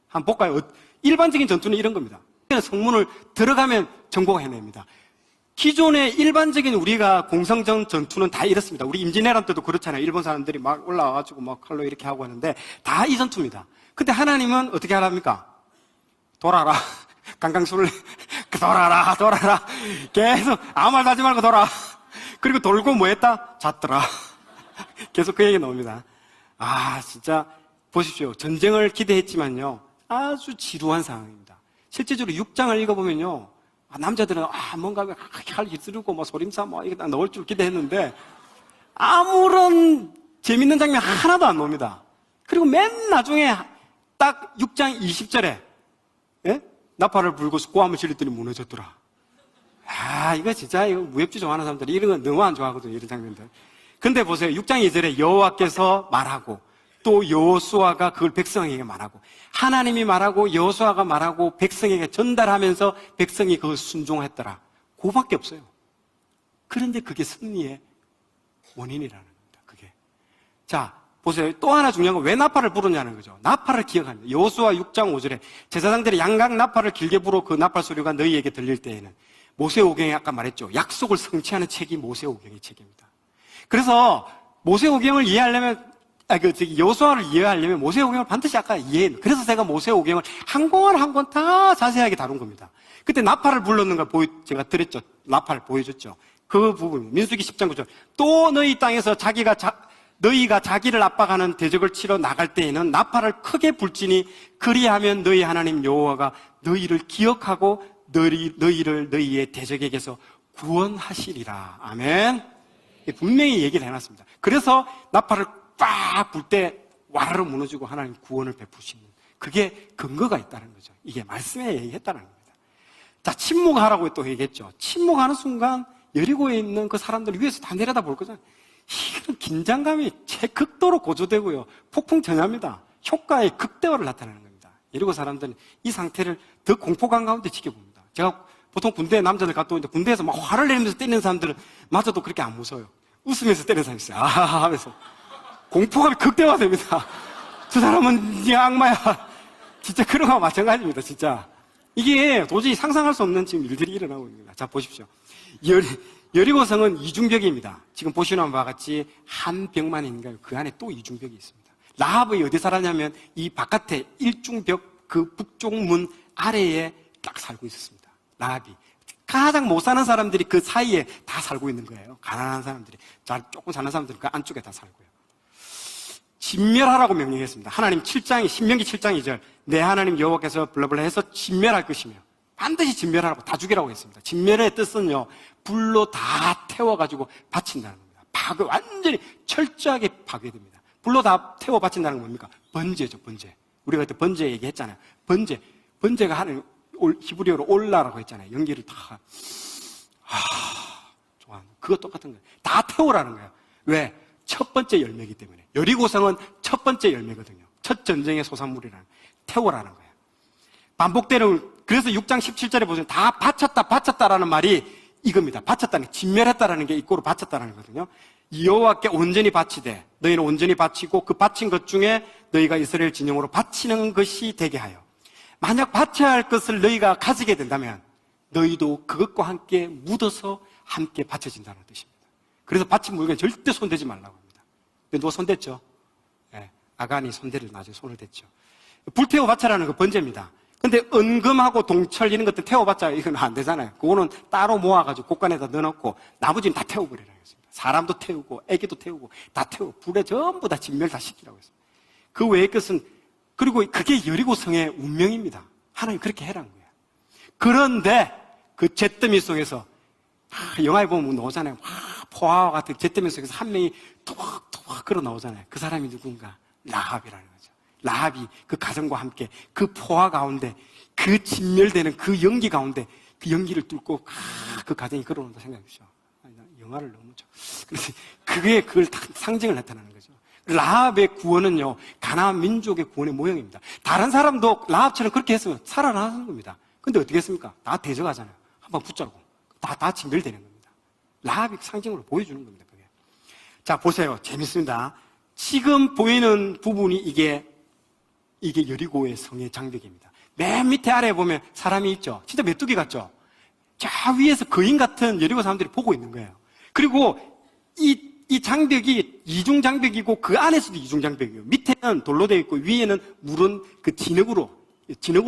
한번 볼까요? 일반적인 전투는 이런 겁니다. 성문을 들어가면 정보가 해냅니다. 기존의 일반적인 우리가 공성전 전투는 다 이렇습니다. 우리 임진왜란 때도 그렇잖아요. 일본 사람들이 막 올라와가지고 막 칼로 이렇게 하고 하는데 다 이 전투입니다. 근데 하나님은 어떻게 하랍니까? 돌아라. 강강술래. 돌아라. 계속 아무 말도 하지 말고 돌아. 그리고 돌고 뭐 했다? 잤더라. 계속 그 얘기 나옵니다. 아, 진짜 보십시오. 전쟁을 기대했지만요, 아주 지루한 상황입니다. 실제적으로 6장을 읽어보면요, 남자들은 뭔가 칼 휘두르고 뭐 소림사 뭐 이거 다 넣을 줄 기대했는데 아무런 재밌는 장면 하나도 안 나옵니다. 그리고 맨 나중에 딱 6장 20절에 나팔을 불고 고함을 지르더니 무너졌더라. 이거 진짜 이거 무협지 좋아하는 사람들이 이런 거 너무 안 좋아하거든요. 이런 장면들. 근데 보세요. 6장 2절에 여호와께서 말하고 또 여호수아가 그걸 백성에게 말하고 하나님이 말하고 여호수아가 말하고 백성에게 전달하면서 백성이 그걸 순종했더라. 그거밖에 없어요. 그런데 그게 승리의 원인이라는 겁니다. 그게. 자, 보세요. 또 하나 중요한 건 왜 나팔을 부르냐는 거죠. 나팔을 기억합니다. 여호수아 6장 5절에 제사장들이 양각 나팔을 길게 불어 그 나팔 소리가 너희에게 들릴 때에는 모세오경에 아까 말했죠. 약속을 성취하는 책이 모세오경의 책입니다. 그래서 모세오경을 이해하려면 여호수아를 이해하려면 모세오경을 반드시 아까 이해해요. 그래서 제가 모세오경을 한 권 한 권 다 자세하게 다룬 겁니다. 그때 나팔을 불렀는 걸 제가 드렸죠. 나팔을 보여줬죠. 그 부분 민수기 10장 9절 또 너희 땅에서 너희가 자기를 압박하는 대적을 치러 나갈 때에는 나팔을 크게 불지니 그리하면 너희 하나님 여호와가 너희를 기억하고 너희를 너희의 대적에게서 구원하시리라. 아멘. 분명히 얘기를 해놨습니다. 그래서 나팔을 빡 불 때 와르르 무너지고 하나님 구원을 베푸시는 그게 근거가 있다는 거죠. 이게 말씀에 얘기했다는 겁니다. 자, 침묵하라고 또 얘기했죠. 침묵하는 순간 여리고에 있는 그 사람들 위에서 다 내려다 볼 거잖아요. 이런 긴장감이 최극도로 고조되고요. 폭풍전야입니다. 효과의 극대화를 나타내는 겁니다. 여리고 사람들은 이 상태를 더 공포감 가운데 지켜봅니다. 제가 보통 군대에 남자들 갔다 오는데 군대에서 막 화를 내면서 때리는 사람들은 맞아도 그렇게 안 무서워요. 웃으면서 때리는 사람이 있어요. 하면서. 공포감이 극대화됩니다. 저 사람은 네 악마야. 진짜 그런 거와 마찬가지입니다. 진짜. 이게 도저히 상상할 수 없는 지금 일들이 일어나고 있습니다. 자, 보십시오. 여리고성은 이중벽입니다. 지금 보시는 바와 같이 한 벽만 있는가요? 그 안에 또 이중벽이 있습니다. 라합이 어디 살았냐면 이 바깥에 일중벽 그 북쪽 문 아래에 딱 살고 있었습니다. 라합이. 가장 못 사는 사람들이 그 사이에 다 살고 있는 거예요. 가난한 사람들이. 조금 사는 사람들은 그 안쪽에 다 살고요. 진멸하라고 명령했습니다. 하나님 신명기 7장 2절 내 하나님 여호와께서 블라블라 해서 진멸할 것이며 반드시 진멸하라고 다 죽이라고 했습니다. 진멸의 뜻은요, 불로 다 태워가지고 바친다는 겁니다. 완전히 철저하게 파괴됩니다. 불로 다 태워 바친다는 건 뭡니까? 번제죠, 번제. 우리가 그때 번제 얘기했잖아요. 번제가 하는 히브리어로 올라라고 했잖아요. 연기를 다. 좋아. 그거 똑같은 거예요. 다 태우라는 거예요. 왜? 첫 번째 열매이기 때문에. 여리고성은 첫 번째 열매거든요. 첫 전쟁의 소산물이라는 태우라는 거예요. 반복되는, 그래서 6장 17절에 보시면 다 바쳤다라는 말이 이겁니다. 바쳤다는, 진멸했다라는 게 이꼬로 바쳤다라는 거거든요. 여호와께 온전히 바치되 너희는 온전히 바치고 그 바친 것 중에 너희가 이스라엘 진영으로 바치는 것이 되게 하여 만약 바쳐야 할 것을 너희가 가지게 된다면 너희도 그것과 함께 묻어서 함께 바쳐진다는 뜻입니다. 그래서 바친 물건에 절대 손대지 말라고 합니다. 근데 누가 손댔죠? 네, 아간이 손대를 나중에 손을 댔죠. 불태워 바쳐라는 거 번제입니다. 근데 은금하고 동철 이런 것들 태워봤자 이건 안 되잖아요. 그거는 따로 모아가지고 곳간에다 넣어놓고 나머지는 다 태워버리라고 했습니다. 사람도 태우고 애기도 태우고 다 태우고 불에 전부 다 진멸 다 시키라고 했습니다. 그 외의 것은 그리고 그게 여리고성의 운명입니다. 하나님 그렇게 해라는 거예요. 그런데 그 잿더미 속에서 영화에 보면 나오잖아요. 포화와 같은 잿더미 속에서 한 명이 토박토박 걸어 나오잖아요. 그 사람이 누군가? 라합이라는 거죠. 라합이 그 가정과 함께 그 포화 가운데 그 진멸되는 그 연기 가운데 그 연기를 뚫고 그 가정이 걸어온다 생각해 보시죠. 영화를 너무 그래서 그게 그걸 상징을 나타나는 거죠. 라합의 구원은요, 가나안 민족의 구원의 모형입니다. 다른 사람도 라합처럼 그렇게 했으면 살아나는 겁니다. 근데 어떻게 했습니까? 다 대적하잖아요. 한번 붙잡고 다 진멸되는 겁니다. 라합이 상징으로 보여주는 겁니다. 그게. 자, 보세요. 재밌습니다. 지금 보이는 부분이 이게 여리고의 성의 장벽입니다. 맨 밑에 아래에 보면 사람이 있죠. 진짜 메뚜기 같죠? 저 위에서 거인 같은 여리고 사람들이 보고 있는 거예요. 그리고 이 장벽이 이중 장벽이고 그 안에서도 이중 장벽이에요. 밑에는 돌로 되어 있고 위에는 물은 그 진흙으로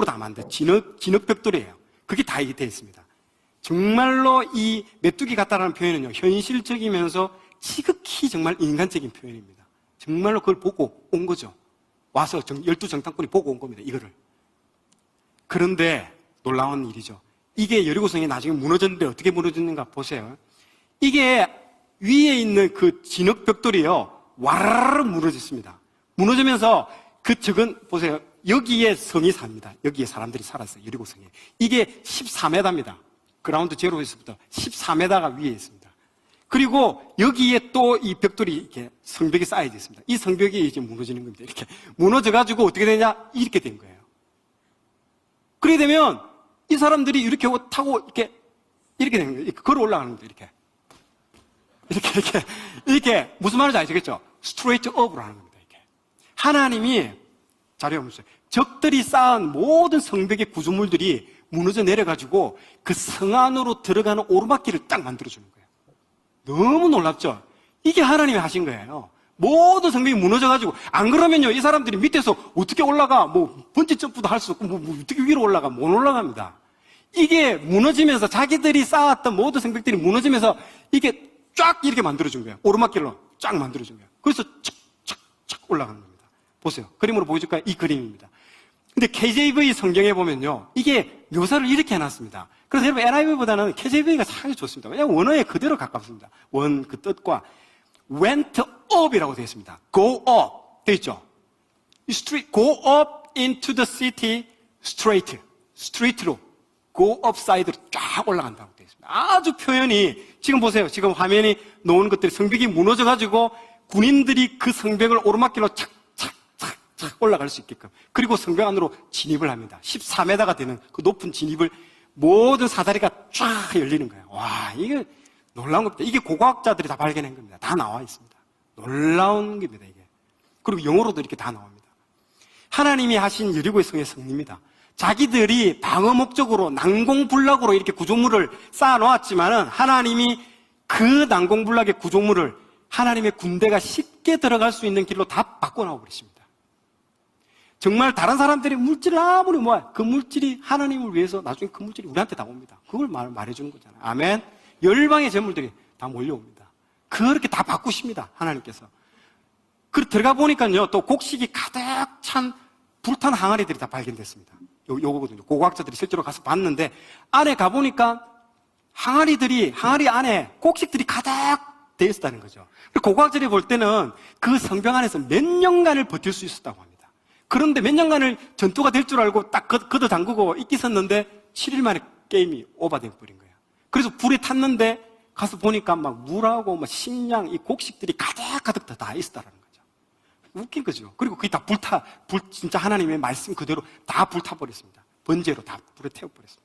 다 만든 진흙 벽돌이에요. 그게 다 이게 되어 있습니다. 정말로 이 메뚜기 같다라는 표현은요, 현실적이면서 지극히 정말 인간적인 표현입니다. 정말로 그걸 보고 온 거죠. 와서 12정탐꾼이 보고 온 겁니다. 이거를. 그런데 놀라운 일이죠. 이게 여리고성이 나중에 무너졌는데 어떻게 무너졌는가 보세요. 이게 위에 있는 그 진흙 벽돌이요, 와르르 무너졌습니다. 무너지면서 보세요. 여기에 성이 삽니다. 여기에 사람들이 살았어요. 여리고성에. 이게 14m입니다. 그라운드 제로에서부터 14m가 위에 있습니다. 그리고 여기에 또 이 벽돌이 이렇게 성벽이 쌓여져 있습니다. 이 성벽이 이제 무너지는 겁니다. 이렇게 무너져가지고 어떻게 되냐? 이렇게 된 거예요. 그렇게 되면 이 사람들이 이렇게 타고 이렇게 되는 거예요. 걸어 올라가는 거예요. 이렇게 무슨 말인지 아시겠죠? 스트레이트 업으로 하는 겁니다. 이렇게. 하나님이 자료에 보세요. 적들이 쌓은 모든 성벽의 구조물들이 무너져 내려가지고 그 성 안으로 들어가는 오르막길을 딱 만들어주는 거예요. 너무 놀랍죠? 이게 하나님이 하신 거예요. 모든 성벽이 무너져가지고, 안 그러면요, 이 사람들이 밑에서 어떻게 올라가, 번지 점프도 할 수 없고, 어떻게 위로 올라가, 못 올라갑니다. 이게 무너지면서 자기들이 쌓았던 모든 성벽들이 무너지면서 이게 쫙 이렇게 만들어준 거예요. 오르막길로 쫙 만들어준 거예요. 그래서 착착착 올라가는 겁니다. 보세요. 그림으로 보여줄까요? 이 그림입니다. 근데 KJV 성경에 보면요, 이게 묘사를 이렇게 해놨습니다. 그래서 여러분 NIV보다는 KJV가 상당히 좋습니다. 왜냐하면 원어에 그대로 가깝습니다. 원 그 뜻과 went up이라고 되어 있습니다. go up 되어 있죠. go up into the city straight로 go upside로 쫙 올라간다고 되어 있습니다. 아주 표현이, 지금 보세요. 지금 화면이 놓은 것들이 성벽이 무너져가지고 군인들이 그 성벽을 오르막길로 착착착착 올라갈 수 있게끔, 그리고 성벽 안으로 진입을 합니다. 14m가 되는 그 높은 진입을 모든 사다리가 쫙 열리는 거예요. 와, 이게 놀라운 겁니다. 이게 고고학자들이 다 발견한 겁니다. 다 나와 있습니다. 놀라운 겁니다, 이게. 그리고 영어로도 이렇게 다 나옵니다. 하나님이 하신 여리고의 성의 성리입니다. 자기들이 방어 목적으로 난공불락으로 이렇게 구조물을 쌓아놓았지만은 하나님이 그 난공불락의 구조물을 하나님의 군대가 쉽게 들어갈 수 있는 길로 다 바꿔놔 버리십니다. 정말 다른 사람들이 물질을 아무리 그 물질이 하나님을 위해서 나중에 그 물질이 우리한테 다 옵니다. 그걸 말해주는 거잖아요. 아멘. 열방의 재물들이 다 몰려옵니다. 그렇게 다 바꾸십니다. 하나님께서. 들어가 보니까요, 또 곡식이 가득 찬 불탄 항아리들이 다 발견됐습니다. 요거거든요. 고고학자들이 실제로 가서 봤는데, 안에 가보니까 항아리 안에 곡식들이 가득 되어 있었다는 거죠. 고고학자들이 볼 때는 그 성벽 안에서 몇 년간을 버틸 수 있었다고 합니다. 그런데 몇 년간을 전투가 될 줄 알고 딱 걷어 담그고 있었는데 7일 만에 게임이 오버돼 버린 거예요. 그래서 불에 탔는데 가서 보니까 물하고 식량, 이 곡식들이 가득 다 있었다는 거죠. 웃긴 거죠. 그리고 그게 다 진짜 하나님의 말씀 그대로 다 불타버렸습니다. 번제로 다 불에 태워버렸습니다.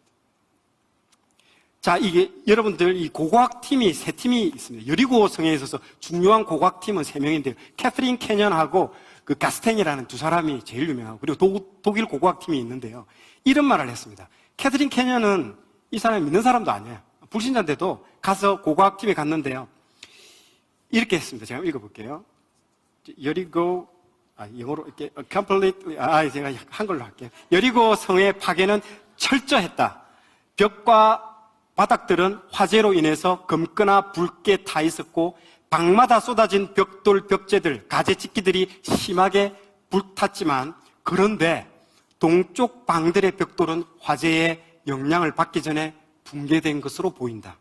자, 이게 여러분들 이 고고학팀이 3팀이 있습니다. 여리고 성에 있어서 중요한 고고학팀은 3명인데요. 캐서린 캐년하고 그 가스탱이라는 2사람이 제일 유명하고, 그리고 독일 고고학팀이 있는데요. 이런 말을 했습니다. 캐서린 캐년은 이 사람이 믿는 사람도 아니에요. 불신자인데도 가서 고고학팀에 갔는데요. 이렇게 했습니다. 제가 읽어볼게요. 여리고, 영어로 이렇게 completely, 제가 한글로 할게요. 여리고 성의 파괴는 철저했다. 벽과 바닥들은 화재로 인해서 검거나 붉게 타 있었고, 방마다 쏟아진 벽돌, 벽재들, 가재짓기들이 심하게 불탔지만 그런데 동쪽 방들의 벽돌은 화재의 영향을 받기 전에 붕괴된 것으로 보인다.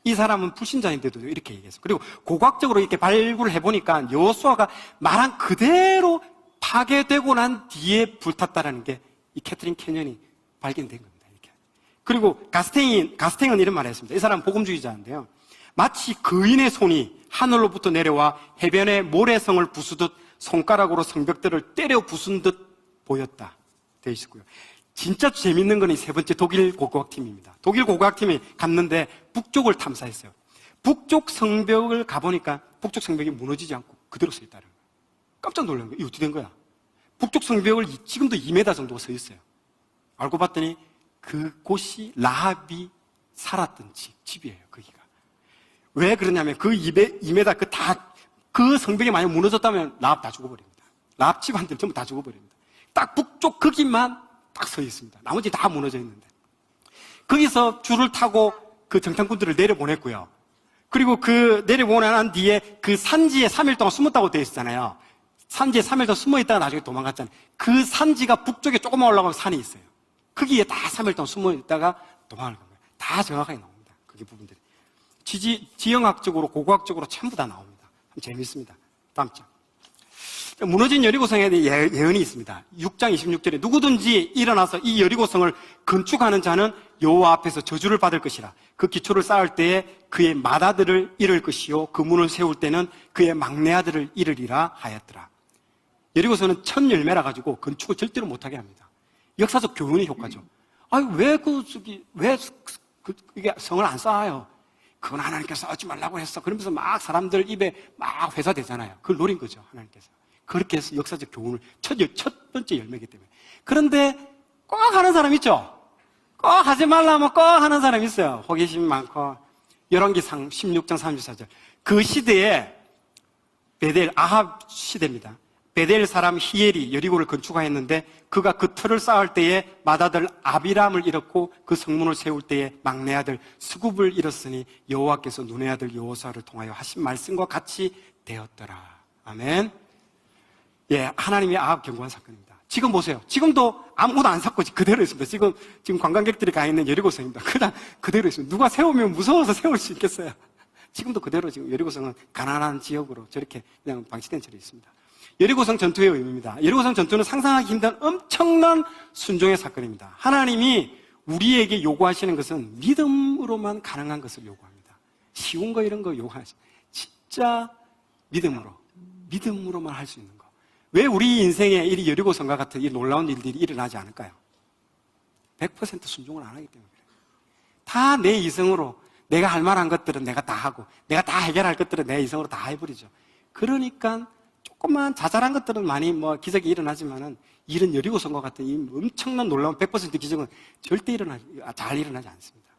이 사람은 불신자인데도 이렇게 얘기했어요. 그리고 고고학적으로 이렇게 발굴을 해보니까 여호수아가 말한 그대로 파괴되고 난 뒤에 불탔다라는 게 이 캐트린 캐년이 발견된 겁니다. 이렇게. 그리고 가스탱은 이런 말을 했습니다. 이 사람은 복음주의자인데요. 마치 거인의 손이 하늘로부터 내려와 해변의 모래성을 부수듯 손가락으로 성벽들을 때려 부순 듯 보였다. 되어 있었고요. 진짜 재밌는 건 이 세 번째 독일 고고학팀입니다. 독일 고고학팀이 갔는데 북쪽을 탐사했어요. 북쪽 성벽을 가보니까 북쪽 성벽이 무너지지 않고 그대로 서 있다는 거예요. 깜짝 놀란 거예요. 이거 어떻게 된 거야? 북쪽 성벽을 지금도 2m 정도가 서 있어요. 알고 봤더니 그곳이 라합이 살았던 집이에요. 거기가. 왜 그러냐면 그 2m 그 성벽이 만약 무너졌다면 라합 다 죽어버립니다. 라합 집안들 전부 다 죽어버립니다. 딱 북쪽 거기만 딱 서 있습니다. 나머지 다 무너져 있는데. 거기서 줄을 타고 그 정탐꾼들을 내려보냈고요. 그리고 그 내려보내 난 뒤에 그 산지에 3일 동안 숨었다고 되어 있잖아요. 산지에 3일 동안 숨어 있다가 나중에 도망갔잖아요. 그 산지가 북쪽에 조금만 올라가면 산이 있어요. 거기에 다 3일 동안 숨어 있다가 도망을 간 거예요. 다 정확하게 나옵니다. 그게 부분들이. 지형학적으로, 고고학적으로 전부 다 나옵니다. 재밌습니다. 다음 장. 무너진 여리고성에 대해 예언이 있습니다. 6장 26절에 누구든지 일어나서 이 여리고성을 건축하는 자는 여호와 앞에서 저주를 받을 것이라. 그 기초를 쌓을 때에 그의 맏아들을 잃을 것이요 그 문을 세울 때는 그의 막내 아들을 잃으리라 하였더라. 여리고성은 첫 열매라 가지고 건축을 절대로 못하게 합니다. 역사적 교훈의 효과죠. 이게 성을 안 쌓아요? 그건 하나님께서 쌓지 말라고 했어. 그러면서 막 사람들 입에 막 회사되잖아요. 그걸 노린 거죠, 하나님께서. 그렇게 해서 역사적 교훈을 첫 번째 열매이기 때문에. 그런데 꼭 하는 사람 있죠? 꼭 하지 말라면 꼭 하는 사람 있어요. 호기심이 많고. 열왕기상 16장 34절. 그 시대에 아합 시대입니다. 베델 사람 히엘이 여리고를 건축하였는데 그가 그 틀을 쌓을 때에 맏아들 아비람을 잃었고 그 성문을 세울 때에 막내 아들 스굽을 잃었으니 여호와께서 눈의 아들 여호수아를 통하여 하신 말씀과 같이 되었더라. 아멘. 예, 하나님의 아합 경고한 사건입니다. 지금 보세요. 지금도 아무것도 안 샀고 그대로 있습니다. 지금 관광객들이 가 있는 여리고성입니다. 그대로 있습니다. 누가 세우면 무서워서 세울 수 있겠어요. 지금도 그대로 지금 여리고성은 가난한 지역으로 저렇게 그냥 방치된 채로 있습니다. 여리고성 전투의 의미입니다. 여리고성 전투는 상상하기 힘든 엄청난 순종의 사건입니다. 하나님이 우리에게 요구하시는 것은 믿음으로만 가능한 것을 요구합니다. 쉬운 거 이런 거 요구하시. 진짜 믿음으로만 할 수 있는 거. 왜 우리 인생에 이 여리고성과 같은 이 놀라운 일들이 일어나지 않을까요? 100% 순종을 안 하기 때문에 그래요. 다 내 이성으로 내가 할 만한 것들은 내가 다 하고 내가 다 해결할 것들은 내 이성으로 다 해버리죠. 그러니까 조금만 자잘한 것들은 많이 기적이 일어나지만은 이런 여리고성과 같은 이 엄청난 놀라운 100% 기적은 절대 잘 일어나지 않습니다.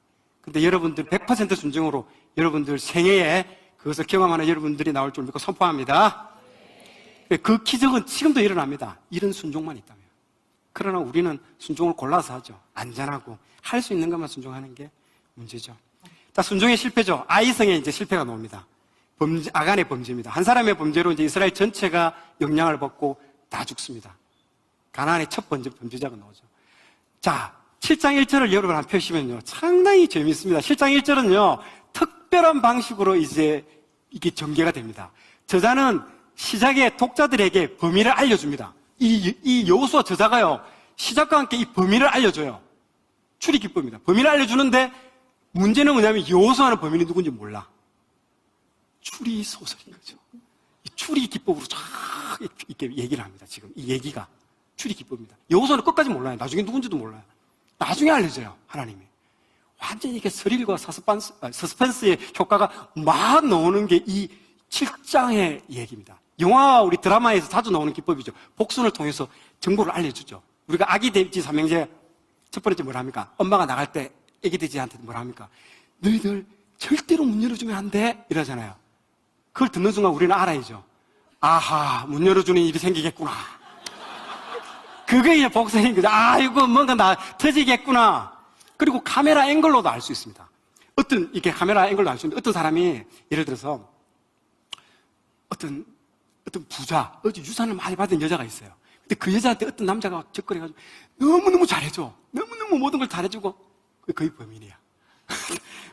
근데 여러분들 100% 순종으로 여러분들 생애에 그것을 경험하는 여러분들이 나올 줄 믿고 선포합니다. 그 기적은 지금도 일어납니다. 이런 순종만 있다면. 그러나 우리는 순종을 골라서 하죠. 안전하고 할 수 있는 것만 순종하는 게 문제죠. 자, 순종의 실패죠. 아이성의 이제 실패가 나옵니다. 아간의 범죄입니다. 한 사람의 범죄로 이제 이스라엘 전체가 영향을 받고 다 죽습니다. 가나안의 첫 번째 범죄자가 나오죠. 자, 7장 1절을 여러분 한번 펴시면요. 상당히 재밌습니다. 7장 1절은요, 특별한 방식으로 이제 이게 전개가 됩니다. 저자는 시작에 독자들에게 범위를 알려줍니다. 이 여호수아 저자가요, 시작과 함께 이 범위를 알려줘요. 출입기법입니다. 범위를 알려주는데 문제는 뭐냐면 여호수아는 범인이 누군지 몰라. 추리 소설인 거죠. 이 추리 기법으로 쫙 이렇게 얘기를 합니다. 지금 이 얘기가 추리 기법입니다. 여호수아는 끝까지 몰라요. 나중에 누군지도 몰라요. 나중에 알려줘요. 하나님이. 완전히 이게 스릴과 서스펜스의 효과가 막 나오는 게 이 7장의 얘기입니다. 영화 우리 드라마에서 자주 나오는 기법이죠. 복순을 통해서 정보를 알려주죠. 우리가 아기 돼지 삼형제 첫 번째 뭘 합니까? 엄마가 나갈 때 아기 돼지한테 뭘 합니까? 너희들 절대로 문 열어주면 안 돼 이러잖아요. 그걸 듣는 순간 우리는 알아야죠. 아하, 문 열어주는 일이 생기겠구나. 그게 이제 복선인 거죠. 아, 이거 뭔가 터지겠구나. 그리고 카메라 앵글로도 알 수 있습니다. 이렇게 카메라 앵글로 알 수 있는데 어떤 사람이 예를 들어서 어떤 부자, 유산을 많이 받은 여자가 있어요. 근데 그 여자한테 어떤 남자가 접근해가지고 너무너무 잘해줘. 너무너무 모든 걸 잘해주고 거의 범인이야.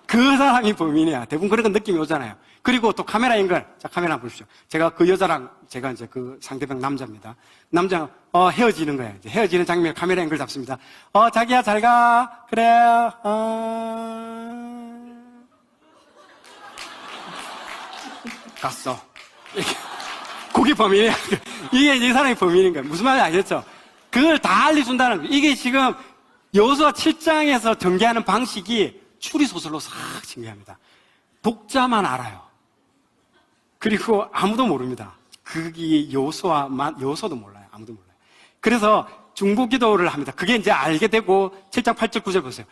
그 사람이 범인이야. 대부분 그런 느낌이 오잖아요. 그리고 또 카메라 연결. 자, 카메라 한번 보십시오. 제가 그 여자랑, 제가 이제 그 상대방 남자입니다. 남자, 헤어지는 거예요. 이제 헤어지는 장면 카메라 연결 잡습니다. 자기야, 잘 가. 그래, 갔어. 그게 범인이야. 이게 이 사람이 범인인 거야. 무슨 말인지 알겠죠? 그걸 다 알려준다는 거예요. 이게 지금 여호수아 7장에서 전개하는 방식이 추리소설로 싹 전개합니다. 독자만 알아요. 그리고 아무도 모릅니다. 그게 여호수아도 몰라요. 아무도 몰라요. 그래서 중보기도를 합니다. 그게 이제 알게 되고 7장 8절 9절 보세요.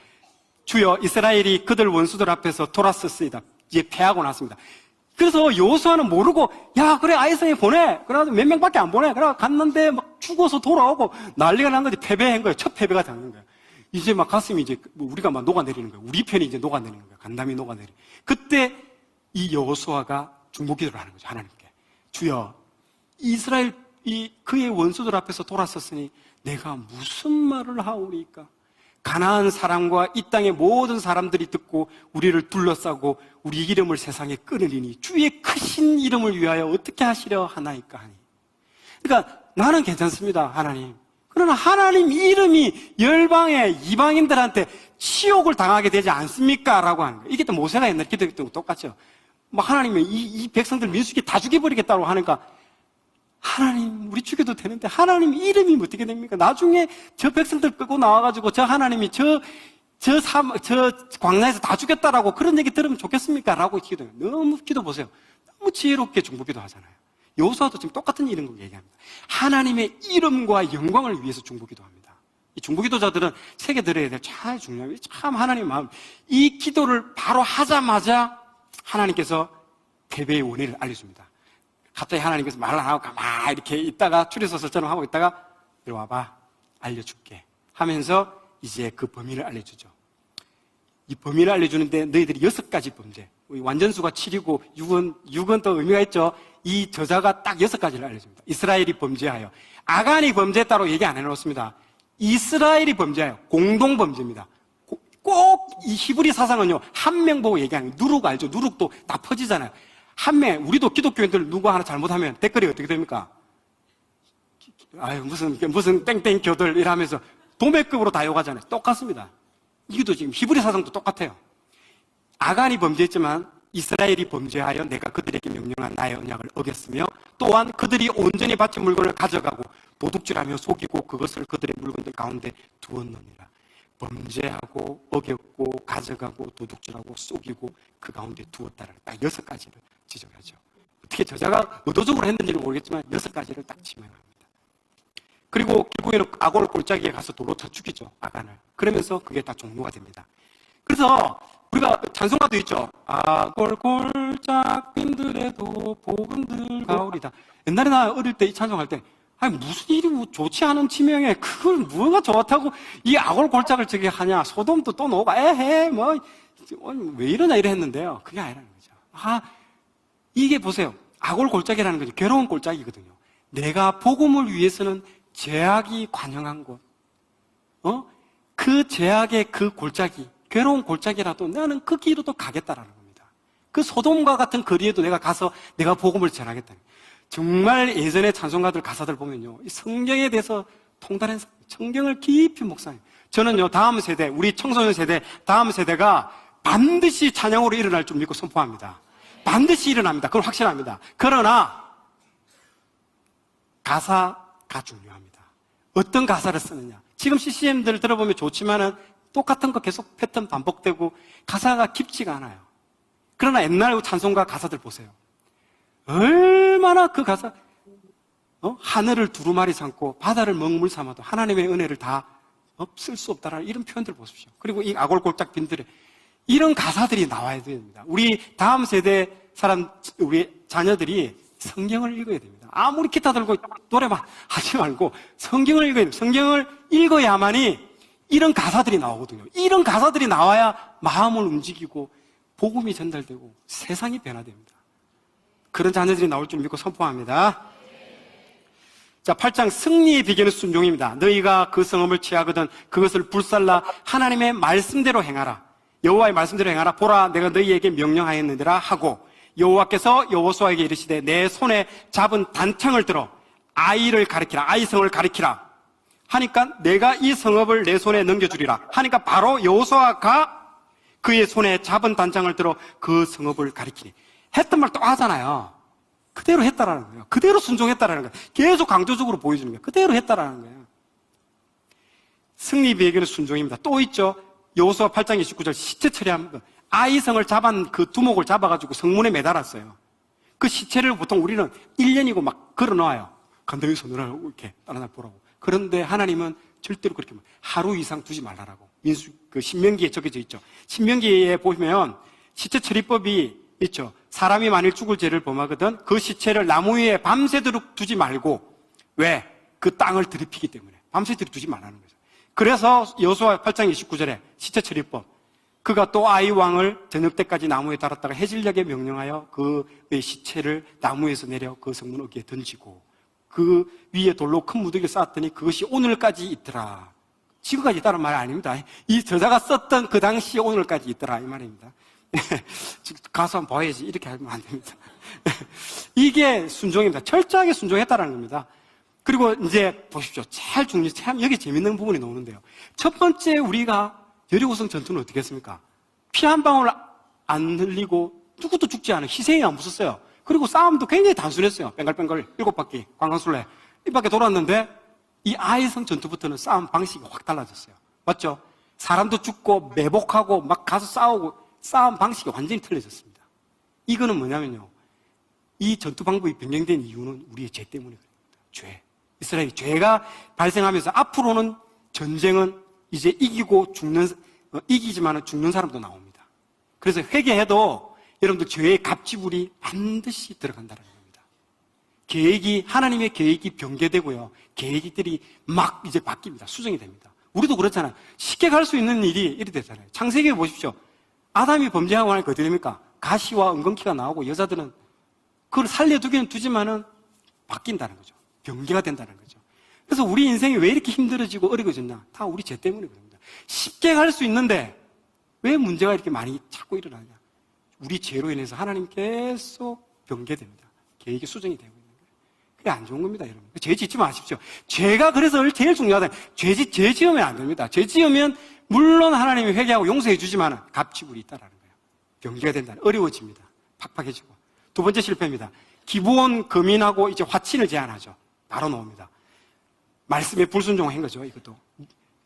주여 이스라엘이 그들 원수들 앞에서 돌았었으이다. 이제 패하고 났습니다. 그래서 여호수아는 모르고 야 그래 아이성에 보내. 그래가지고 몇 명밖에 안 보내. 그래 갔는데 막 죽어서 돌아오고 난리가 난 거지. 패배한 거예요. 첫 패배가 되는 거예요. 이제 막 가슴이 이제 우리가 막 녹아내리는 거예요. 우리 편이 이제 녹아내리는 거예요. 간담이 녹아내리. 그때 이 여호수아가 중보기도를 하는 거죠. 하나님께 주여 이스라엘 그의 원수들 앞에서 돌았었으니 내가 무슨 말을 하오리까? 가나안 사람과 이 땅의 모든 사람들이 듣고 우리를 둘러싸고 우리 이름을 세상에 끊으리니 주의 크신 이름을 위하여 어떻게 하시려 하나이까 하니. 그러니까 나는 괜찮습니다. 하나님. 그러나 하나님 이름이 열방의 이방인들한테 치욕을 당하게 되지 않습니까? 라고 하는 거예요. 이게 또 모세가 옛날 기도했던 거 똑같죠. 뭐 하나님이 이 백성들 민수기 다 죽여버리겠다고 하니까 하나님 우리 죽여도 되는데 하나님 이름이 어떻게 됩니까? 나중에 저 백성들 끄고 나와가지고 저 하나님이 저 광야에서 다 죽였다라고 그런 얘기 들으면 좋겠습니까? 라고 기도해요. 너무 기도 보세요. 너무 지혜롭게 중보기도 하잖아요. 여호수아도 지금 똑같은 이런 걸 얘기합니다. 하나님의 이름과 영광을 위해서 중보기도합니다. 이 중보기도자들은 세계 들어야 될 참 중요합니다. 참 하나님의 마음. 이 기도를 바로 하자마자 하나님께서 패배의 원인을 알려줍니다. 갑자기 하나님께서 말을 안 하고 가만히 이렇게 있다가 추리소설처럼 하고 있다가 이리 와봐 알려줄게 하면서 이제 그 범인을 알려주죠. 이 범인을 알려주는데 너희들이 6가지 범죄, 완전수가 7이고 6은 또 의미가 있죠. 이 저자가 딱 6가지를 알려줍니다. 이스라엘이 범죄하여, 아간이 범죄했다고 얘기 안 해놓습니다. 이스라엘이 범죄하여 공동범죄입니다. 꼭 이 히브리 사상은요, 한 명 보고 얘기하는 거예요. 누룩 알죠? 누룩도 다 퍼지잖아요. 한 명, 우리도 기독교인들 누구 하나 잘못하면 댓글이 어떻게 됩니까? 아유, 무슨 땡땡 교들 이러면서 도매급으로 다 욕하잖아요. 똑같습니다. 이것도 지금 히브리 사상도 똑같아요. 아간이 범죄했지만 이스라엘이 범죄하여 내가 그들에게 명령한 나의 언약을 어겼으며 또한 그들이 온전히 바친 물건을 가져가고 도둑질하며 속이고 그것을 그들의 물건들 가운데 두었느니라. 범죄하고 어겼고 가져가고 도둑질하고 속이고 그 가운데 두었다는 딱 6가지를 지적하죠. 어떻게 저자가 의도적으로 했는지는 모르겠지만 6가지를 딱 지명합니다. 그리고 결국에는 아골 골짜기에 가서 돌로 쳐 죽이죠. 아간을. 그러면서 그게 다 종료가 됩니다. 그래서 우리가 찬송가도 있죠. 아골 골짝 빈들에도 복음들 가오리다. 옛날에 나 어릴 때 이 찬송할 때 아니 무슨 일이 좋지 않은 지명에 그걸 뭐가 좋다고 이 아골 골짝을 저기 하냐. 소돔도 또 놓고 에헤 뭐 왜 이러냐 이래 했는데요. 그게 아니라는 거죠. 이게 보세요. 아골 골짜기라는 거죠. 괴로운 골짜기거든요. 내가 복음을 위해서는 죄악이 관영한 곳, 그 죄악의 그 골짜기, 괴로운 골짜기라도 나는 그 길로도 가겠다라는 겁니다. 그 소돔과 같은 거리에도 내가 가서 내가 복음을 전하겠다는 거예요. 정말 예전에 찬송가들 가사들 보면요, 이 성경에 대해서 통달한 성경을 깊이 묵상해요. 저는요, 다음 세대, 우리 청소년 세대, 다음 세대가 반드시 찬양으로 일어날 줄 믿고 선포합니다. 반드시 일어납니다. 그건 확실합니다. 그러나 가사가 중요합니다. 어떤 가사를 쓰느냐. 지금 CCM들 들어보면 좋지만은 똑같은 거 계속 패턴 반복되고 가사가 깊지가 않아요. 그러나 옛날 찬송가 가사들 보세요. 얼마나 그 가사, 하늘을 두루마리 삼고 바다를 먹물 삼아도 하나님의 은혜를 다 쓸 수 없다라는 이런 표현들 보십시오. 그리고 이 아골골짝 빈들에 이런 가사들이 나와야 됩니다. 우리 다음 세대 사람, 우리 자녀들이 성경을 읽어야 됩니다. 아무리 기타 들고 노래만 하지 말고 성경을 읽어야 됩니다. 성경을 읽어야만이 이런 가사들이 나오거든요. 이런 가사들이 나와야 마음을 움직이고 복음이 전달되고 세상이 변화됩니다. 그런 자녀들이 나올 줄 믿고 선포합니다. 자, 8장 승리의 비결은 순종입니다. 너희가 그 성읍을 취하거든 그것을 불살라 하나님의 말씀대로 행하라. 여호와의 말씀대로 행하라. 보라, 내가 너희에게 명령하였느니라 하고, 여호와께서 여호수아에게 이르시되 내 손에 잡은 단창을 들어 아이를 가리키라. 아이성을 가리키라 하니까 내가 이 성읍을 내 손에 넘겨주리라 하니까 바로 여호수아가 그의 손에 잡은 단창을 들어 그 성읍을 가리키니, 했던 말 또 하잖아요. 그대로 했다라는 거예요. 그대로 순종했다라는 거예요. 계속 강조적으로 보여주는 거예요. 그대로 했다라는 거예요. 승리 비결은 순종입니다. 또 있죠. 여호수아 8장 29절 시체 처리한 거. 아이성을 잡은 그 두목을 잡아가지고 성문에 매달았어요. 그 시체를 보통 우리는 1년이고 막 걸어 놓아요. 간다위 손으로 이렇게 다른 날 보라고. 그런데 하나님은 절대로 그렇게 하루 이상 두지 말라라고. 그 신명기에 적혀져 있죠. 신명기에 보면 시체 처리법이 있죠. 사람이 만일 죽을 죄를 범하거든 그 시체를 나무 위에 밤새도록 두지 말고, 왜? 그 땅을 들이피기 때문에 밤새도록 두지 말라는 거죠. 그래서 여호수아 8장 29절에 시체 처리법, 그가 또 아이 왕을 저녁 때까지 나무에 달았다가 해질녘에 명령하여 그의 시체를 나무에서 내려 그 성문 어귀에 던지고 그 위에 돌로 큰 무더기를 쌓았더니 그것이 오늘까지 있더라. 지금까지 있다는 말이 아닙니다. 이 저자가 썼던 그 당시 오늘까지 있더라 이 말입니다. 가서 한번 봐야지 이렇게 하면 안 됩니다. 이게 순종입니다. 철저하게 순종했다는 겁니다. 그리고 이제 보십시오. 제일 중요한, 참 여기 재밌는 부분이 나오는데요. 첫 번째 우리가 여리고성 전투는 어떻게 했습니까? 피 한 방울 안 흘리고 누구도 죽지 않은 희생이 안 붙었어요. 그리고 싸움도 굉장히 단순했어요. 뱅글뱅글 7바퀴 관광술래 이 바퀴 돌았는데, 이 아이성 전투부터는 싸움 방식이 확 달라졌어요. 맞죠? 사람도 죽고 매복하고 막 가서 싸우고 싸움 방식이 완전히 틀려졌습니다. 이거는 뭐냐면요, 이 전투 방법이 변경된 이유는 우리의 죄 때문에 그렇습니다. 죄. 이스라엘이 죄가 발생하면서 앞으로는 전쟁은 이제 이기지만은 죽는 사람도 나옵니다. 그래서 회개해도 여러분들 죄의 갑지불이 반드시 들어간다는 겁니다. 하나님의 계획이 변개되고요. 계획들이 막 이제 바뀝니다. 수정이 됩니다. 우리도 그렇잖아요. 쉽게 갈 수 있는 일이 이렇게 되잖아요. 창세기에 보십시오. 아담이 범죄하고 나니까 어떻게 됩니까? 가시와 엉겅퀴가 나오고 여자들은 그걸 살려두기는 두지만은 바뀐다는 거죠. 변개가 된다는 거죠. 그래서 우리 인생이 왜 이렇게 힘들어지고 어려워졌냐? 다 우리 죄 때문에 그럽니다. 쉽게 갈 수 있는데 왜 문제가 이렇게 많이 자꾸 일어나냐? 우리 죄로 인해서 하나님 계속 변개됩니다. 계획이 수정이 되고 있는 거예요. 그게 안 좋은 겁니다, 여러분. 죄 짓지 마십시오. 죄가 그래서 제일 중요하다. 죄 지으면 안 됩니다. 죄 지으면 물론 하나님이 회개하고 용서해 주지만 갑지불이 있다라는 거예요. 변개가 된다는, 어려워집니다. 팍팍해지고. 두 번째 실패입니다. 기부원, 금인하고 이제 화친을 제한하죠. 바로 나옵니다. 말씀에 불순종한 거죠, 이것도.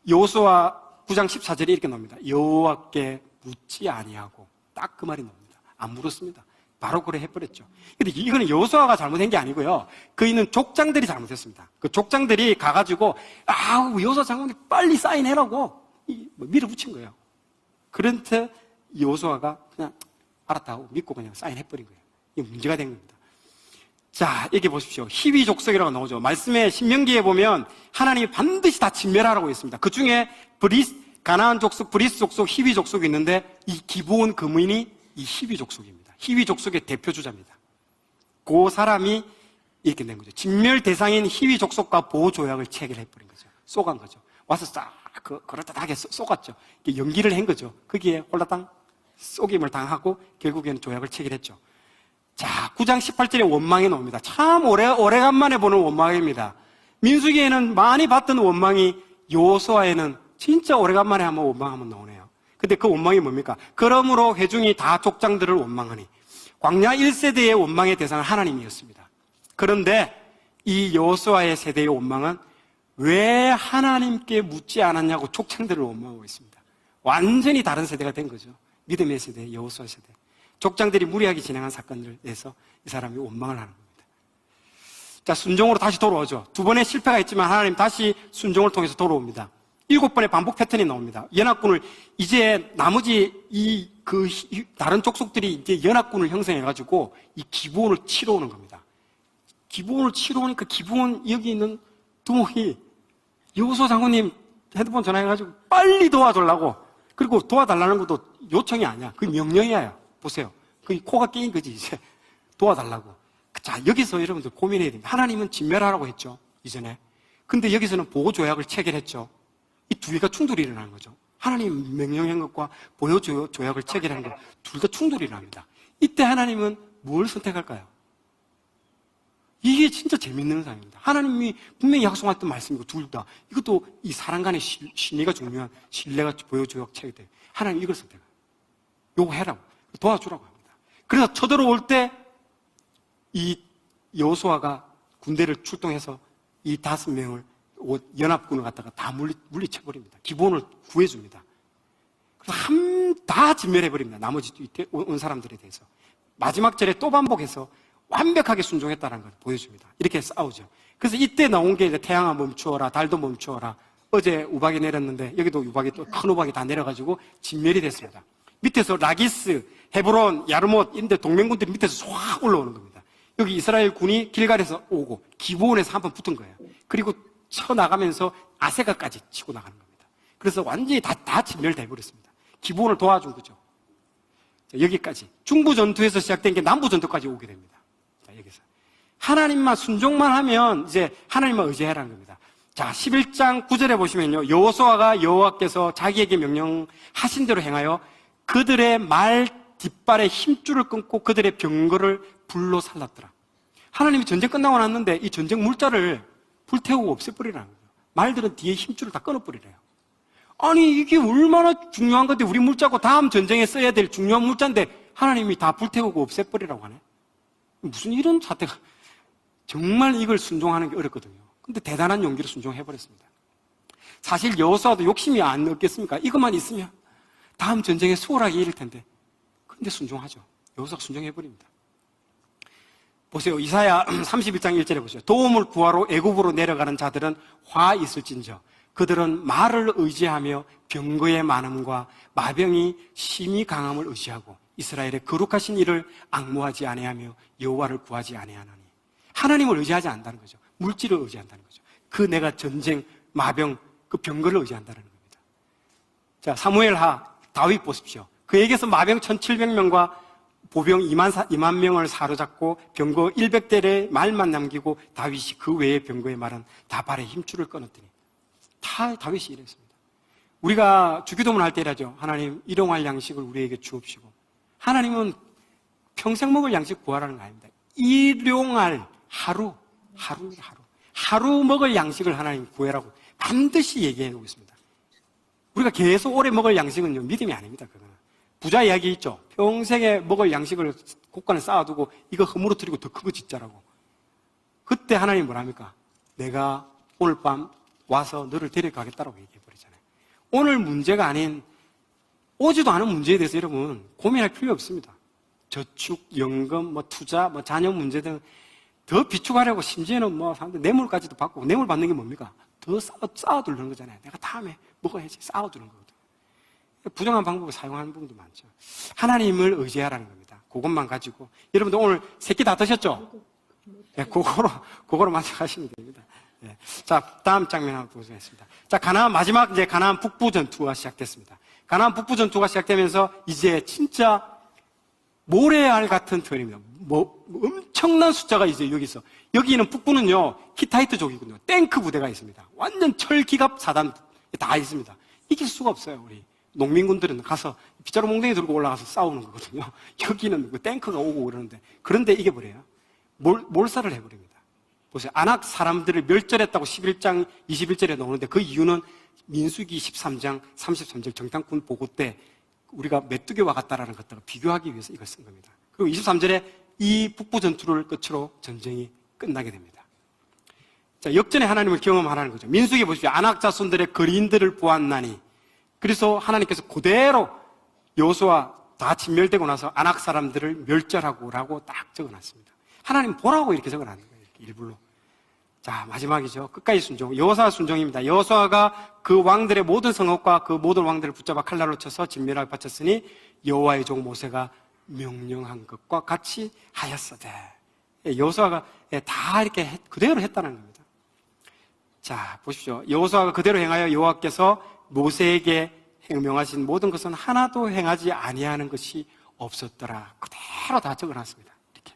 여호수아 9장 14절에 이렇게 나옵니다. 여호와께 묻지 아니하고, 딱 그 말이 나옵니다. 안 물었습니다. 바로 그래 해버렸죠. 근데 이거는 여호수아가 잘못한 게 아니고요. 그 있는 족장들이 잘못했습니다. 그 족장들이 가가지고, 여호수아 장군이 빨리 사인해라고 밀어붙인 거예요. 그런데 여호수아가 그냥 알았다 하고 믿고 그냥 사인해버린 거예요. 이게 문제가 된 겁니다. 자, 여기 보십시오. 히위 족속이라고 나오죠. 말씀에 신명기에 보면 하나님이 반드시 다 진멸하라고 했습니다. 그 중에 가나안 족속, 브리스 족속, 히위 족속이 있는데 이 기브온 금인이 이 히위 족속입니다. 히위 족속의 대표주자입니다. 그 사람이 이렇게 된 거죠. 진멸 대상인 히위 족속과 보호 조약을 체결해버린 거죠. 쏘간 거죠. 와서 싹 그럴듯하게 쏘갔죠. 연기를 한 거죠. 거기에 홀라당 쏘김을 당하고 결국에는 조약을 체결했죠. 자, 9장 18절에 원망이 나옵니다. 참 오래간만에 보는 원망입니다. 민수기에는 많이 봤던 원망이 여호수아에는 진짜 오래간만에 한번 원망하면 나오네요. 근데 그 원망이 뭡니까? 그러므로 회중이 다 족장들을 원망하니. 광야 1세대의 원망의 대상은 하나님이었습니다. 그런데 이 여호수아의 세대의 원망은 왜 하나님께 묻지 않았냐고 족장들을 원망하고 있습니다. 완전히 다른 세대가 된 거죠. 믿음의 세대, 여호수아 세대. 족장들이 무리하게 진행한 사건들에서 이 사람이 원망을 하는 겁니다. 자, 순종으로 다시 돌아오죠. 두 번의 실패가 있지만 하나님 다시 순종을 통해서 돌아옵니다. 7번의 반복 패턴이 나옵니다. 연합군을 이제 나머지 다른 족속들이 이제 연합군을 형성해가지고 이 기브온을 치러 오는 겁니다. 기브온을 치러 오니까 기브온 여기 있는 두목이 여호수아 장군님 핸드폰 전화해가지고 빨리 도와달라고. 그리고 도와달라는 것도 요청이 아니야. 그게 명령이에요. 보세요. 그 코가 끼인 거지, 이제. 도와달라고. 자, 여기서 여러분들 고민해야 됩니다. 하나님은 진멸하라고 했죠. 이전에. 근데 여기서는 보호조약을 체결했죠. 이 두 개가 충돌이 일어나는 거죠. 하나님 명령한 것과 보호조약을 체결한 것, 둘 다 충돌이 일어납니다. 이때 하나님은 뭘 선택할까요? 이게 진짜 재밌는 상황입니다. 하나님이 분명히 약속했던 말씀이고, 둘 다. 이것도 이 사람 간의 신뢰가 중요한, 신뢰가 보호조약 체결돼요. 하나님 이걸 선택해요. 요거 해라고. 도와주라고 합니다. 그래서 쳐들어올 때, 이 여호수아가 군대를 출동해서 이 5명을 연합군을 갖다가 다 물리쳐버립니다. 기본을 구해줍니다. 그래서 다 진멸해버립니다. 나머지 온 사람들에 대해서. 마지막 절에 또 반복해서 완벽하게 순종했다는 걸 보여줍니다. 이렇게 싸우죠. 그래서 이때 나온 게 이제 태양아 멈추어라, 달도 멈추어라. 어제 우박이 내렸는데 여기도 우박이 또 큰 우박이 다 내려가지고 진멸이 됐습니다. 밑에서 라기스, 헤브론, 야르못 인데 동맹군들이 밑에서 쫙 올라오는 겁니다. 여기 이스라엘 군이 길갈에서 오고 기브온에서 한 번 붙은 거예요. 그리고 쳐나가면서 아세가까지 치고 나가는 겁니다. 그래서 완전히 다 진멸돼 버렸습니다. 기브온을 도와준 거죠. 자, 여기까지 중부 전투에서 시작된 게 남부 전투까지 오게 됩니다. 자, 여기서 하나님만 순종만 하면 이제 하나님만 의지해라는 겁니다. 자, 11장 9절에 보시면요, 여호수아가 여호와께서 자기에게 명령하신 대로 행하여 그들의 말 뒷발에 힘줄을 끊고 그들의 병거를 불로 살랐더라. 하나님이 전쟁 끝나고 났는데 이 전쟁 물자를 불태우고 없애버리라는 거예요. 말들은 뒤에 힘줄을 다 끊어버리래요. 아니, 이게 얼마나 중요한 건데, 우리 물자고 다음 전쟁에 써야 될 중요한 물자인데 하나님이 다 불태우고 없애버리라고 하네. 무슨 이런 사태가. 정말 이걸 순종하는 게 어렵거든요. 근데 대단한 용기로 순종해버렸습니다. 사실 여호수아도 욕심이 안 없겠습니까? 이것만 있으면 다음 전쟁에 수월하게 이길 텐데. 근데 순종하죠. 여호수아가 순종해버립니다. 보세요. 이사야 31장 1절에 보세요. 도움을 구하러 애굽으로 내려가는 자들은 화 있을진저 그들은 말을 의지하며 병거의 많음과 마병이 심히 강함을 의지하고 이스라엘의 거룩하신 이를 앙모하지 아니하며 여호와를 구하지 아니하나니. 하나님을 의지하지 않는다는 거죠. 물질을 의지한다는 거죠. 그 내가 전쟁, 마병, 그 병거를 의지한다는 겁니다. 자, 사무엘하 다윗 보십시오. 그에게서 마병 1700명과 보병 2만 명을 사로잡고 병거 100대의 말만 남기고 다윗이 그 외의 병거의 말은 다 발에 힘줄을 끊었더니. 다 다윗이 이랬습니다. 우리가 주기도문 할 때 이라죠. 하나님, 일용할 양식을 우리에게 주옵시고. 하나님은 평생 먹을 양식 구하라는 거 아닙니다. 일용할 하루 먹을 양식을 하나님 구해라고 반드시 얘기해놓고 있습니다. 우리가 계속 오래 먹을 양식은요, 믿음이 아닙니다. 그거는. 부자 이야기 있죠. 평생에 먹을 양식을 곳간에 쌓아두고 이거 허물어뜨리고 더 큰 거 짓자라고. 그때 하나님 뭐랍니까? 내가 오늘 밤 와서 너를 데려가겠다라고 얘기해버리잖아요. 오늘 문제가 아닌 오지도 않은 문제에 대해서 여러분 고민할 필요 없습니다. 저축, 연금, 투자, 자녀 문제 등 더 비축하려고 심지어는 사람들 뇌물까지도 받고, 뇌물 받는 게 뭡니까? 더 쌓아두는 거잖아요. 내가 다음에 먹어야지 쌓아두는 거거든요. 부정한 방법을 사용하는 부분도 많죠. 하나님을 의지하라는 겁니다. 그것만 가지고. 여러분들 오늘 세 끼 다 드셨죠? 네, 그거로 만족하시면 됩니다. 네. 자, 다음 장면 한번 보겠습니다. 자, 마지막 이제 가나안 북부 전투가 시작됐습니다. 가나안 북부 전투가 시작되면서 이제 진짜 모래알 같은 털입니다. 엄청난 숫자가 이제 여기는 북부는요, 히타이트족이거든요. 탱크 부대가 있습니다. 완전 철기갑 사단 다 있습니다. 이길 수가 없어요, 우리. 농민군들은 가서 빗자루 몽둥이 들고 올라가서 싸우는 거거든요. 여기는 탱크가 오고 그러는데. 그런데 이게 뭐래요? 몰살을 해버립니다. 보세요. 아낙 사람들을 멸절했다고 11장 21절에 나오는데 그 이유는 민수기 13장 33절 정탐꾼 보고 때 우리가 메뚜기와 같다라는 것들과 비교하기 위해서 이걸 쓴 겁니다. 그리고 23절에 이 북부 전투를 끝으로 전쟁이 끝나게 됩니다. 자, 역전의 하나님을 경험하라는 거죠. 민수기 보십시오. 아낙 자손들의 거린들을 보았나니. 그래서 하나님께서 그대로 여호수아 다 진멸되고 나서 아낙 사람들을 멸절하고라고 딱 적어놨습니다. 하나님 보라고 이렇게 적어놨는 거예요. 이렇게 일부러. 자, 마지막이죠. 끝까지 순종. 여호수아 순종입니다. 여호수아가 그 왕들의 모든 성읍과 그 모든 왕들을 붙잡아 칼날로 쳐서 진멸하게 바쳤으니 여호와의 종 모세가 명령한 것과 같이 하였으되. 여호수아가 다 이렇게 그대로 했다는 겁니다. 자, 보십시오. 여호수아가 그대로 행하여 여호와께서 모세에게 명하신 모든 것은 하나도 행하지 아니하는 것이 없었더라. 그대로 다 적어놨습니다. 이렇게.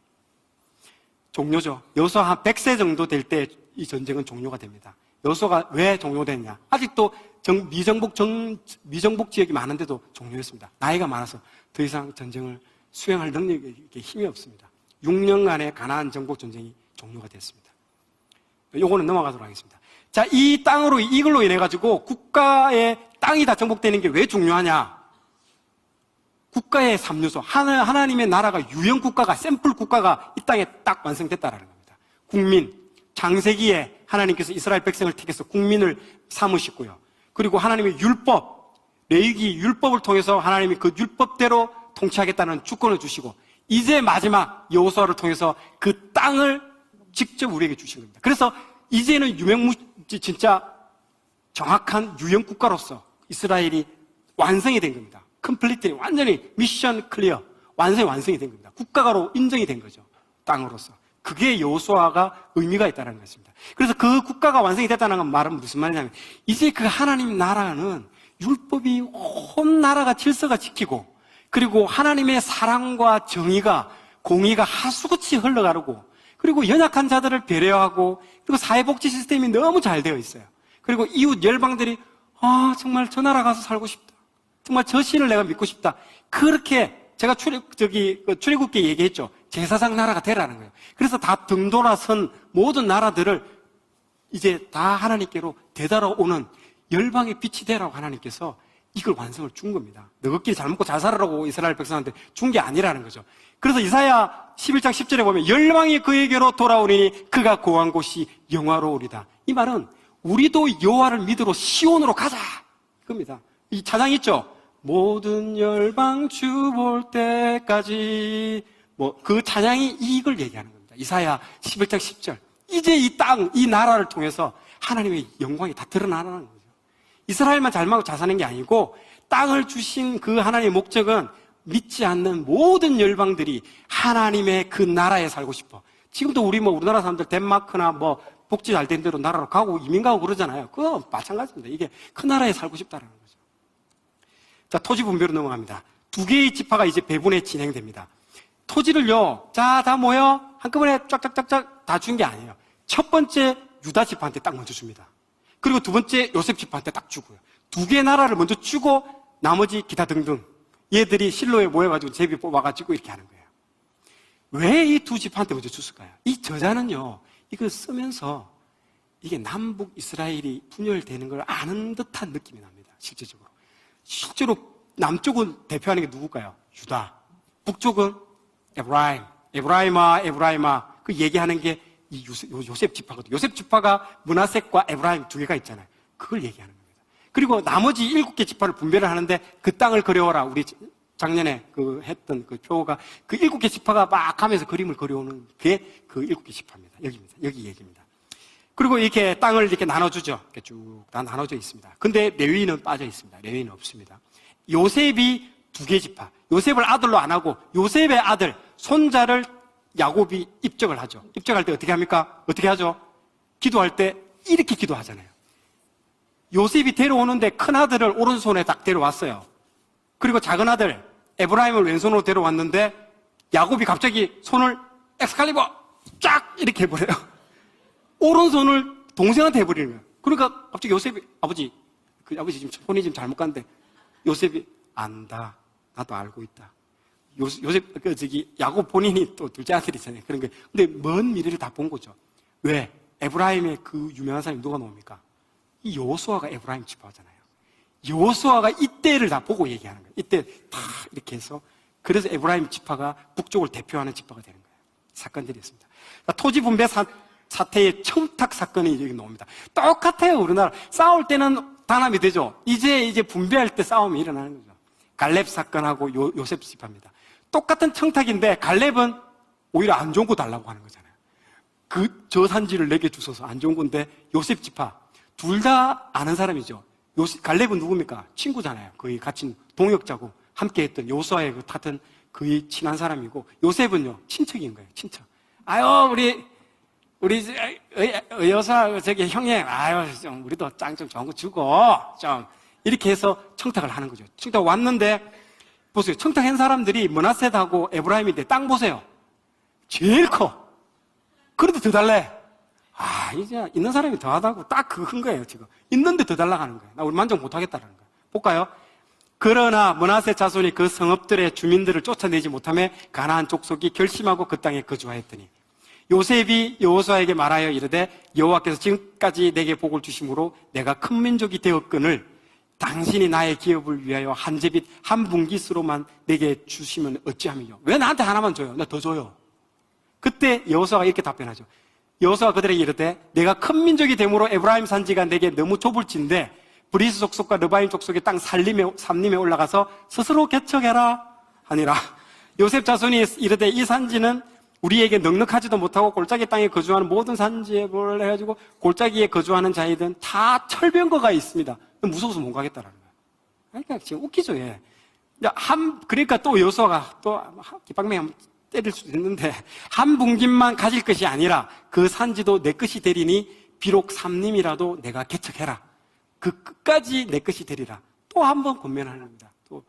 종료죠. 여호수아 한 100세 정도 될 때 이 전쟁은 종료가 됩니다. 여호수아가 왜 종료됐냐? 아직도 미정복 지역이 많은데도 종료했습니다. 나이가 많아서 더 이상 전쟁을 수행할 능력이 힘이 없습니다. 6년간의 가나안 정복 전쟁이 종료가 됐습니다. 요거는 넘어가도록 하겠습니다. 자, 이걸로 인해 가지고 국가의 땅이 다 정복되는 게 왜 중요하냐? 국가의 3요소, 하나님의 나라가 유형 국가가, 샘플 국가가 이 땅에 딱 완성됐다라는 겁니다. 국민, 창세기에 하나님께서 이스라엘 백성을 택해서 국민을 삼으시고요. 그리고 하나님의 율법, 레위기 율법을 통해서 하나님이 그 율법대로 통치하겠다는 주권을 주시고, 이제 마지막 여호수아를 통해서 그 땅을 직접 우리에게 주신 겁니다. 그래서 이제는 진짜 정확한 유형 국가로서 이스라엘이 완성이 된 겁니다. 컴플리트, 완전히 미션 클리어, 완성이 된 겁니다. 국가로 인정이 된 거죠. 땅으로서. 그게 여호수아가 의미가 있다는 것입니다. 그래서 그 국가가 완성이 됐다는 말은 무슨 말이냐면, 이제 그 하나님 나라는 율법이 온 나라가 질서가 지키고, 그리고 하나님의 사랑과 정의가, 공의가 하수같이 흘러가고, 그리고 연약한 자들을 배려하고, 그리고 사회복지 시스템이 너무 잘 되어 있어요. 그리고 이웃 열방들이 정말 저 나라 가서 살고 싶다. 정말 저 신을 내가 믿고 싶다. 그렇게 제가 출애굽기에 얘기했죠. 제사장 나라가 되라는 거예요. 그래서 다 등돌아선 모든 나라들을 이제 다 하나님께로 되돌아오는 열방의 빛이 되라고 하나님께서 이걸 완성을 준 겁니다. 너희끼리 잘 먹고 잘 살아라고 이스라엘 백성한테 준 게 아니라는 거죠. 그래서 이사야 11장 10절에 보면 열방이 그에게로 돌아오리니 그가 거한 곳이 영화로우리다. 이 말은 우리도 여호와를 믿으러 시온으로 가자 이겁니다. 이 찬양 있죠? 모든 열방 주 볼 때까지, 그 찬양이 이걸 얘기하는 겁니다. 이사야 11장 10절. 이제 이 땅, 이 나라를 통해서 하나님의 영광이 다 드러나는 거죠. 이스라엘만 잘 먹고 잘 사는 게 아니고 땅을 주신 그 하나님의 목적은 믿지 않는 모든 열방들이 하나님의 그 나라에 살고 싶어. 지금도 우리나라 사람들 덴마크나 복지 잘 된 대로 나라로 가고 이민 가고 그러잖아요. 그거 마찬가지입니다. 이게 큰 나라에 살고 싶다는 거죠. 자, 토지 분배로 넘어갑니다. 2개의 지파가 이제 배분에 진행됩니다. 토지를요, 자, 다 모여 한꺼번에 쫙쫙쫙쫙 다 준 게 아니에요. 첫 번째 유다 지파한테 딱 먼저 줍니다. 그리고 두 번째 요셉 지파한테 딱 주고요. 2개의 나라를 먼저 주고 나머지 기타 등등 얘들이 실로에 모여가지고 제비 뽑아가지고 이렇게 하는 거예요. 왜 이 2 지파한테 먼저 줬을까요? 이 저자는요, 이걸 쓰면서 이게 남북 이스라엘이 분열되는 걸 아는 듯한 느낌이 납니다. 실제적으로. 실제로 남쪽은 대표하는 게 누굴까요? 유다. 북쪽은 에브라임아. 그 얘기하는 게 이 요셉 지파거든요. 요셉 지파가 므낫색과 에브라임 2개가 있잖아요. 그걸 얘기하는 겁니다. 그리고 나머지 7개 지파를 분배를 하는데 그 땅을 그려오라. 우리 작년에 했던 그 표가 그 7개 지파가 막 하면서 그림을 그려오는 게 그 7개 지파입니다. 여기입니다. 여기 얘기입니다. 그리고 이렇게 땅을 이렇게 나눠주죠. 이렇게 쭉 다 나눠져 있습니다. 근데 레위인은 빠져 있습니다. 레위인은 없습니다. 요셉이 2개 지파. 요셉을 아들로 안 하고 요셉의 아들, 손자를 야곱이 입적을 하죠. 입적할 때 어떻게 합니까? 어떻게 하죠? 기도할 때 이렇게 기도하잖아요. 요셉이 데려오는데 큰 아들을 오른손에 딱 데려왔어요. 그리고 작은 아들 에브라임을 왼손으로 데려왔는데 야곱이 갑자기 손을 엑스칼리버 쫙 이렇게 해버려요. 오른손을 동생한테 해버리는 거예요. 그러니까 갑자기 요셉이 아버지 지금 손이 지금 잘못 갔는데 요셉이 안다. 나도 알고 있다. 요셉 야곱 본인이 또 둘째 아들이잖아요. 그런 게 근데 먼 미래를 다 본 거죠. 왜? 에브라임의 그 유명한 사람이 누가 나옵니까? 이 여호수아가 에브라임 지파잖아요. 여호수아가 이때를 다 보고 얘기하는 거예요. 이때 다 이렇게 해서 그래서 에브라임 지파가 북쪽을 대표하는 지파가 되는 거예요. 사건들이 있습니다. 토지 분배 사태의 청탁 사건이 여기 나옵니다. 똑같아요. 우리나라 싸울 때는 단합이 되죠. 이제 분배할 때 싸움이 일어나는 거죠. 갈렙 사건하고 요셉 지파입니다. 똑같은 청탁인데 갈렙은 오히려 안 좋은 거 달라고 하는 거잖아요. 그 저산지를 내게 주소서 안 좋은 건데 요셉 지파 둘 다 아는 사람이죠. 갈렙은 누굽니까? 친구잖아요. 거의 같이 동역자고 함께했던 요수아의 같은 거의 친한 사람이고 요셉은요 친척인 거예요. 친척. 아유 우리 여사 저기 형님 좀 우리도 짱 좀 좋은 거 주고 좀 이렇게 해서 청탁을 하는 거죠. 청탁 왔는데 보세요. 청탁한 사람들이 므낫셋하고 에브라임인데 땅 보세요. 제일 커. 그래도 더 달래. 이제 있는 사람이 더하다고 딱 그건 거예요, 지금. 있는데 더 달라고 하는 거예요. 나 우리 만족 못 하겠다라는 거예요. 볼까요? 그러나 므낫세 자손이 그 성읍들의 주민들을 쫓아내지 못하며 가나안 족속이 결심하고 그 땅에 거주하였더니 요셉이 여호수아에게 말하여 이르되 여호와께서 지금까지 내게 복을 주심으로 내가 큰 민족이 되었거늘 당신이 나의 기업을 위하여 한 제빗 한 분깃으로만 내게 주시면 어찌하면요. 왜 나한테 하나만 줘요? 나 더 줘요. 그때 여호수아가 이렇게 답변하죠. 여호수아가 그들에게 이르되 내가 큰 민족이 되므로 에브라임 산지가 내게 너무 좁을진데 브리스 족속과 르바임 족속의 땅 삼림에 올라가서 스스로 개척해라 하니라. 요셉 자손이 이르되 이 산지는 우리에게 넉넉하지도 못하고 골짜기 땅에 거주하는 모든 산지에 뭘 해가지고 골짜기에 거주하는 자이든 다 철병거가 있습니다. 무서워서 못 가겠다라는 거예요. 그러니까 지금 웃기죠, 예. 그러니까 또 여호수아가 또 깃방맹이 한번 때릴 수도 있는데 한 분깃만 가질 것이 아니라 그 산지도 내 것이 되리니 비록 삼림이라도 내가 개척해라. 그 끝까지 내 것이 되리라. 또 한 번 권면합니다. 또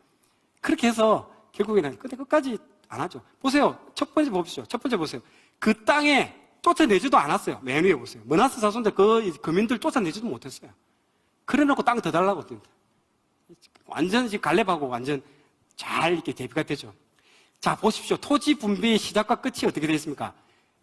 그렇게 해서 결국에는 끝까지 안 하죠. 보세요. 첫 번째 봅시죠. 첫 번째 보세요. 그 땅에 쫓아내지도 않았어요. 맨 위에 보세요. 므낫세 자손들 그 거민들 쫓아내지도 못했어요. 그래놓고 땅 더 달라고 뜬다. 완전 지금 갈렙하고 완전 잘 이렇게 대비가 되죠. 자, 보십시오. 토지 분배의 시작과 끝이 어떻게 되어 있습니까?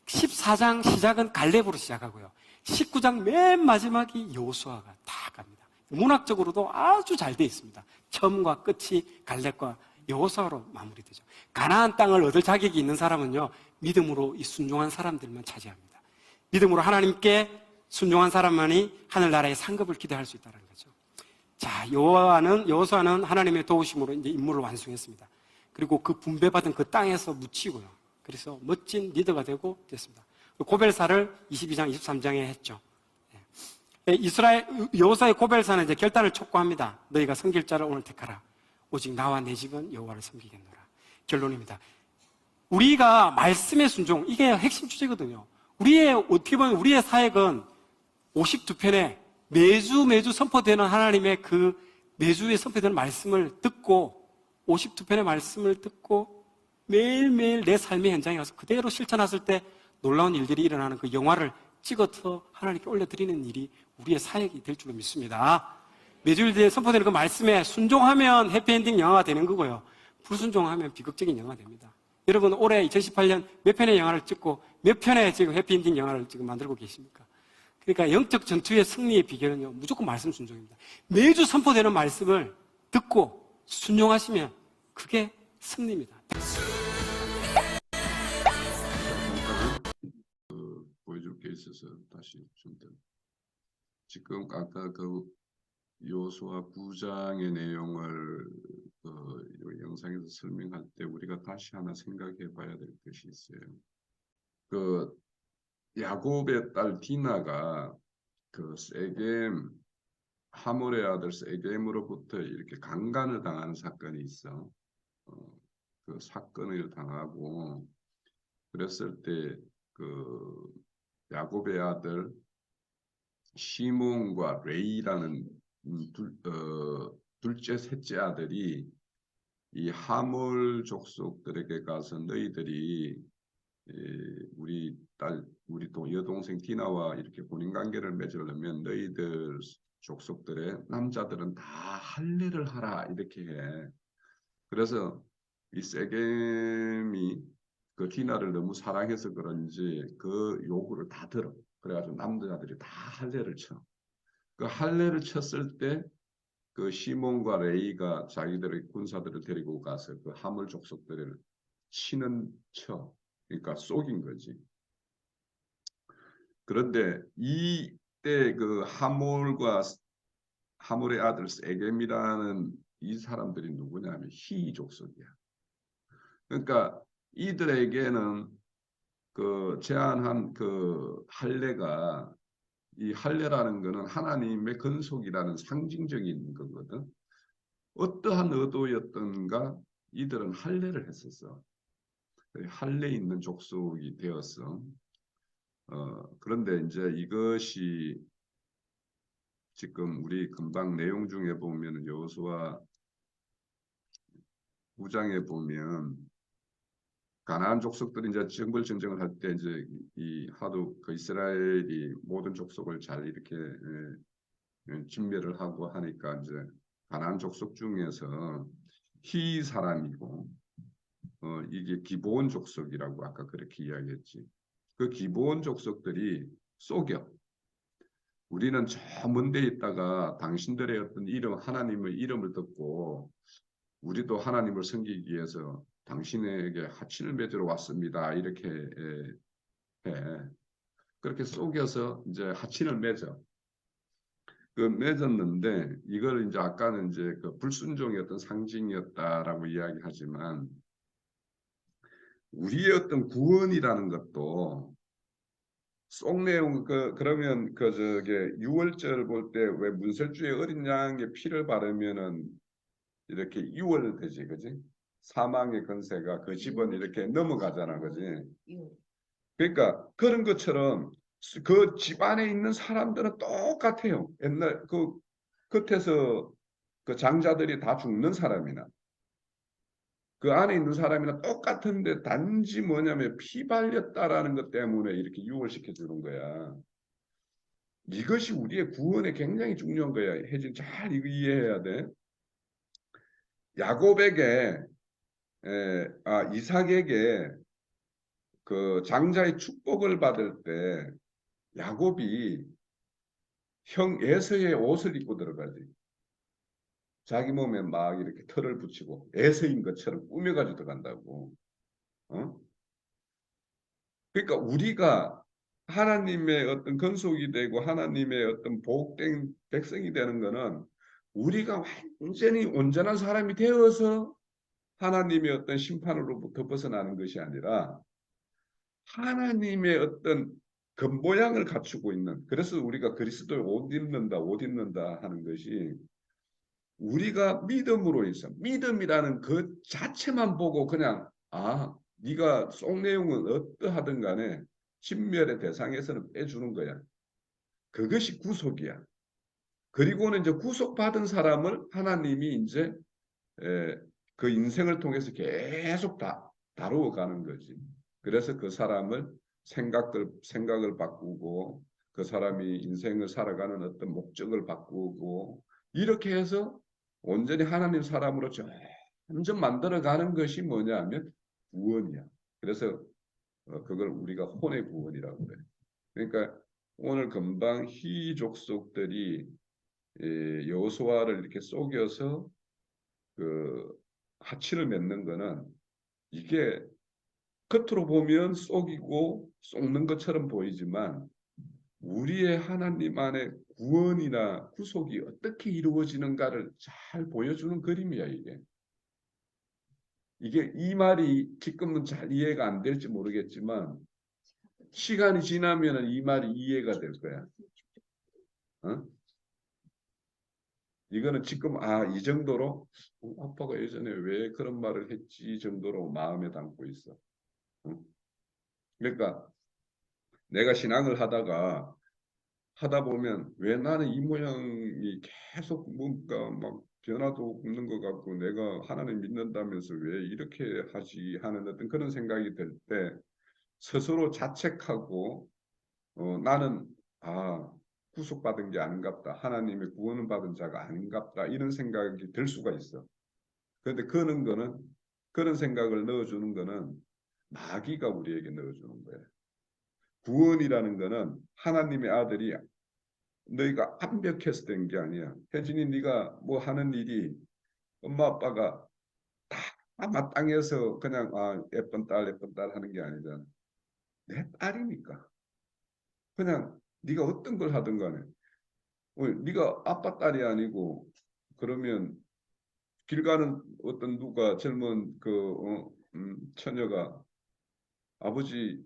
14장 시작은 갈렙으로 시작하고요. 19장 맨 마지막이 여호수아가 다 갑니다. 문학적으로도 아주 잘 되어 있습니다. 처음과 끝이 갈렙과 여호수아로 마무리되죠. 가나안 땅을 얻을 자격이 있는 사람은요, 믿음으로 이 순종한 사람들만 차지합니다. 믿음으로 하나님께 순종한 사람만이 하늘나라의 상급을 기대할 수 있다는 거죠. 자, 여호수아는 하나님의 도우심으로 이제 임무를 완수했습니다. 그리고 그 분배받은 그 땅에서 묻히고요. 그래서 멋진 리더가 되고 됐습니다. 고벨사를 22장, 23장에 했죠. 여호수아의 고벨사는 이제 결단을 촉구합니다. 너희가 섬길 자를 오늘 택하라. 오직 나와 내 집은 여호와를 섬기겠노라. 결론입니다. 우리가 말씀의 순종, 이게 핵심 주제거든요. 어떻게 보면 우리의 사역은 52편에 매주 선포되는 하나님의 그 매주에 선포되는 말씀을 듣고 52편의 말씀을 듣고 매일매일 내 삶의 현장에 가서 그대로 실천했을 때 놀라운 일들이 일어나는 그 영화를 찍어서 하나님께 올려드리는 일이 우리의 사역이 될 줄로 믿습니다. 매주일 선포되는 그 말씀에 순종하면 해피엔딩 영화가 되는 거고요. 불순종하면 비극적인 영화가 됩니다. 여러분 올해 2018년 몇 편의 영화를 찍고 몇 편의 지금 해피엔딩 영화를 지금 만들고 계십니까? 그러니까 영적 전투의 승리의 비결은요, 무조건 말씀 순종입니다. 매주 선포되는 말씀을 듣고 순종하시면 그게 승리입니다. 보여줄 게 있어서 다시 좀 더. 지금 아까 그 여호수아 9장의 내용을 이 영상에서 설명할 때 우리가 다시 하나 생각해 봐야 될 것이 있어요. 그 야곱의 딸 디나가 그 세겜 하몰의 아들 세겜으로부터 이렇게 강간을 당하는 사건이 있어. 그 사건을 당하고 그랬을 때 그 야곱의 아들 시몬과 레이라는 둘째 셋째 아들이 이 하몰 족속들에게 가서 너희들이 우리 여동생 디나와 이렇게 혼인 관계를 맺으려면 너희들 족속들의 남자들은 다 할례를 하라 이렇게 해. 그래서 이 세겜이 그 디나를 너무 사랑해서 그런지 그 요구를 다 들어. 그래가지고 남자들이 다 할례를 쳐. 그 할례를 쳤을 때 그 시몬과 레이가 자기들의 군사들을 데리고 가서 그 하몰 족속들을 치는 쳐. 그러니까 속인 거지. 그런데 이때 그 하몰의 아들 세겜이라는 이 사람들이 누구냐면 히 족속이야. 그러니까 이들에게는 그 제안한 그 할례가 이 할례라는 거는 하나님의 근속이라는 상징적인 거거든. 어떠한 의도였던가 이들은 할례를 했었어. 할례 있는 족속이 되었어. 그런데 이제 이것이 지금 우리 금방 내용 중에 보면 여호수아 9장에 보면 가나안 족속들이 이제 정벌 전쟁을 할 때 이제 이 하도 그 이스라엘이 모든 족속을 잘 이렇게 진멸을 하고 하니까 이제 가나안 족속 중에서 히 사람이고 이게 기브온 족속이라고 아까 그렇게 이야기했지. 그 기브온 족속들이 속여 우리는 저 먼 데 있다가 당신들의 어떤 이름 하나님의 이름을 듣고 우리도 하나님을 섬기기 위해서 당신에게 하친을 맺으러 왔습니다. 이렇게 해. 그렇게 속여서 이제 하친을 맺어. 그 맺었는데 이걸 이제 아까는 이제 그 불순종의 어떤 상징이었다라고 이야기하지만 우리의 어떤 구원이라는 것도 속 내용 그러면 그 저게 유월절 볼 때 왜 문설주에 어린 양의 피를 바르면은 이렇게 유월되지, 그지? 사망의 권세가 그 집은 이렇게 넘어가잖아, 그지? 그러니까 그런 것처럼 그 집안에 있는 사람들은 똑같아요. 옛날 그 끝에서 그 장자들이 다 죽는 사람이나 그 안에 있는 사람이나 똑같은데 단지 뭐냐면 피 발렸다라는 것 때문에 이렇게 유월시켜 주는 거야. 이것이 우리의 구원에 굉장히 중요한 거야. 혜진 잘 이거 이해해야 돼. 야곱에게 이삭에게 그 장자의 축복을 받을 때 야곱이 형 에서의 옷을 입고 들어가지. 자기 몸에 막 이렇게 털을 붙이고 에서인 것처럼 꾸며가지고 들어간다고. 어? 그러니까 우리가 하나님의 어떤 건속이 되고 하나님의 어떤 복된 백성이 되는 것은 우리가 완전히 온전한 사람이 되어서 하나님의 어떤 심판으로부터 벗어나는 것이 아니라 하나님의 어떤 겉모양을 갖추고 있는, 그래서 우리가 그리스도의 옷 입는다 하는 것이 우리가 믿음으로 있어. 믿음이라는 그 자체만 보고 그냥 네가 속 내용은 어떠하든 간에 진멸의 대상에서는 빼주는 거야. 그것이 구속이야. 그리고는 이제 구속받은 사람을 하나님이 이제 그 인생을 통해서 계속 다루어 가는 거지. 그래서 그 사람을 생각을 바꾸고 그 사람이 인생을 살아가는 어떤 목적을 바꾸고 이렇게 해서 온전히 하나님 사람으로 점점 만들어가는 것이 뭐냐면 구원이야. 그래서 그걸 우리가 혼의 구원이라고 그래. 그러니까 오늘 금방 히 족속들이 여호수아를 이렇게 속여서 그 하치를 맺는 거는 이게 겉으로 보면 속이고 속는 것처럼 보이지만 우리의 하나님 안에 구원이나 구속이 어떻게 이루어지는가를 잘 보여주는 그림이야, 이게. 이게 이 말이 지금은 잘 이해가 안 될지 모르겠지만 시간이 지나면 이 말이 이해가 될 거야. 어? 이거는 지금 이 정도로 아빠가 예전에 왜 그런 말을 했지 정도로 마음에 담고 있어. 어? 그러니까 내가 신앙을 하다 보면 왜 나는 이 모양이 계속 뭔가 막 변화도 없는 것 같고 내가 하나님 믿는다면서 왜 이렇게 하지 하는 어떤 그런 생각이 들 때 스스로 자책하고 나는 구속받은 게 아닌갑다. 하나님의 구원을 받은 자가 아닌갑다. 이런 생각이 들 수가 있어. 그런데 그런 생각을 넣어주는 거는 마귀가 우리에게 넣어주는 거예요. 구원이라는 거는 하나님의 아들이 너희가 완벽해서 된 게 아니야. 혜진이 네가 뭐 하는 일이 엄마 아빠가 다 마땅해서 그냥 예쁜 딸 하는 게 아니잖아. 내 딸이니까. 그냥 네가 어떤 걸 하든 간에 네가 아빠 딸이 아니고 그러면 길 가는 어떤 누가 젊은 처녀가 아버지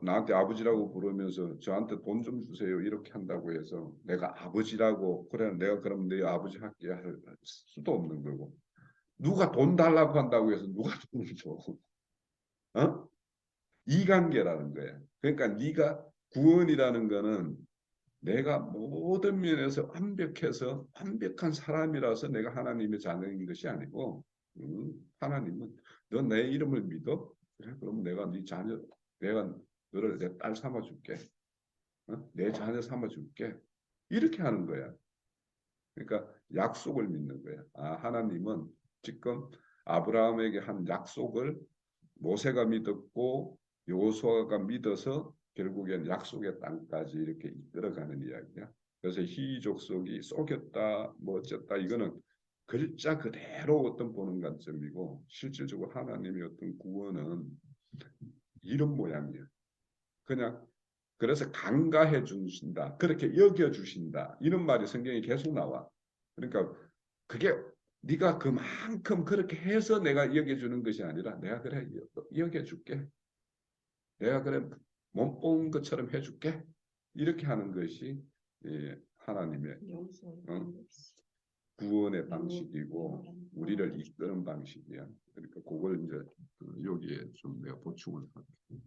나한테 아버지라고 부르면서 저한테 돈 좀 주세요 이렇게 한다고 해서 내가 아버지라고 그래 내가 그럼 내 아버지 할게 할 수도 없는 거고 누가 돈 달라고 한다고 해서 누가 돈을 줘? 어? 이관계라는 거야. 그러니까 네가 구원이라는 거는 내가 모든 면에서 완벽해서 완벽한 사람이라서 내가 하나님의 자녀인 것이 아니고 하나님은 너 내 이름을 믿어? 그래, 그럼 내가 네 자녀, 내가 너를 내 딸 삼아줄게. 내 자녀 삼아줄게. 이렇게 하는 거야. 그러니까 약속을 믿는 거야. 아, 하나님은 지금 아브라함에게 한 약속을 모세가 믿었고 여호수아가 믿어서 결국엔 약속의 땅까지 이렇게 이끌어가는 이야기야. 그래서 희족속이 속였다, 뭐 어쨌다 이거는 글자 그대로 어떤 보는 관점이고 실질적으로 하나님의 어떤 구원은 이런 모양이야. 그냥 그래서 간과해 주신다. 그렇게 여겨 주신다. 이런 말이 성경에 계속 나와. 그러니까 그게 네가 그만큼 그렇게 해서 내가 여겨 주는 것이 아니라 내가 그래 여겨 줄게. 내가 그래 못 본 것처럼 해줄게. 이렇게 하는 것이 하나님의 구원의 방식이고 우리를 이끄는 방식이야. 그러니까 그걸 이제 여기에 좀 내가 보충을 할게.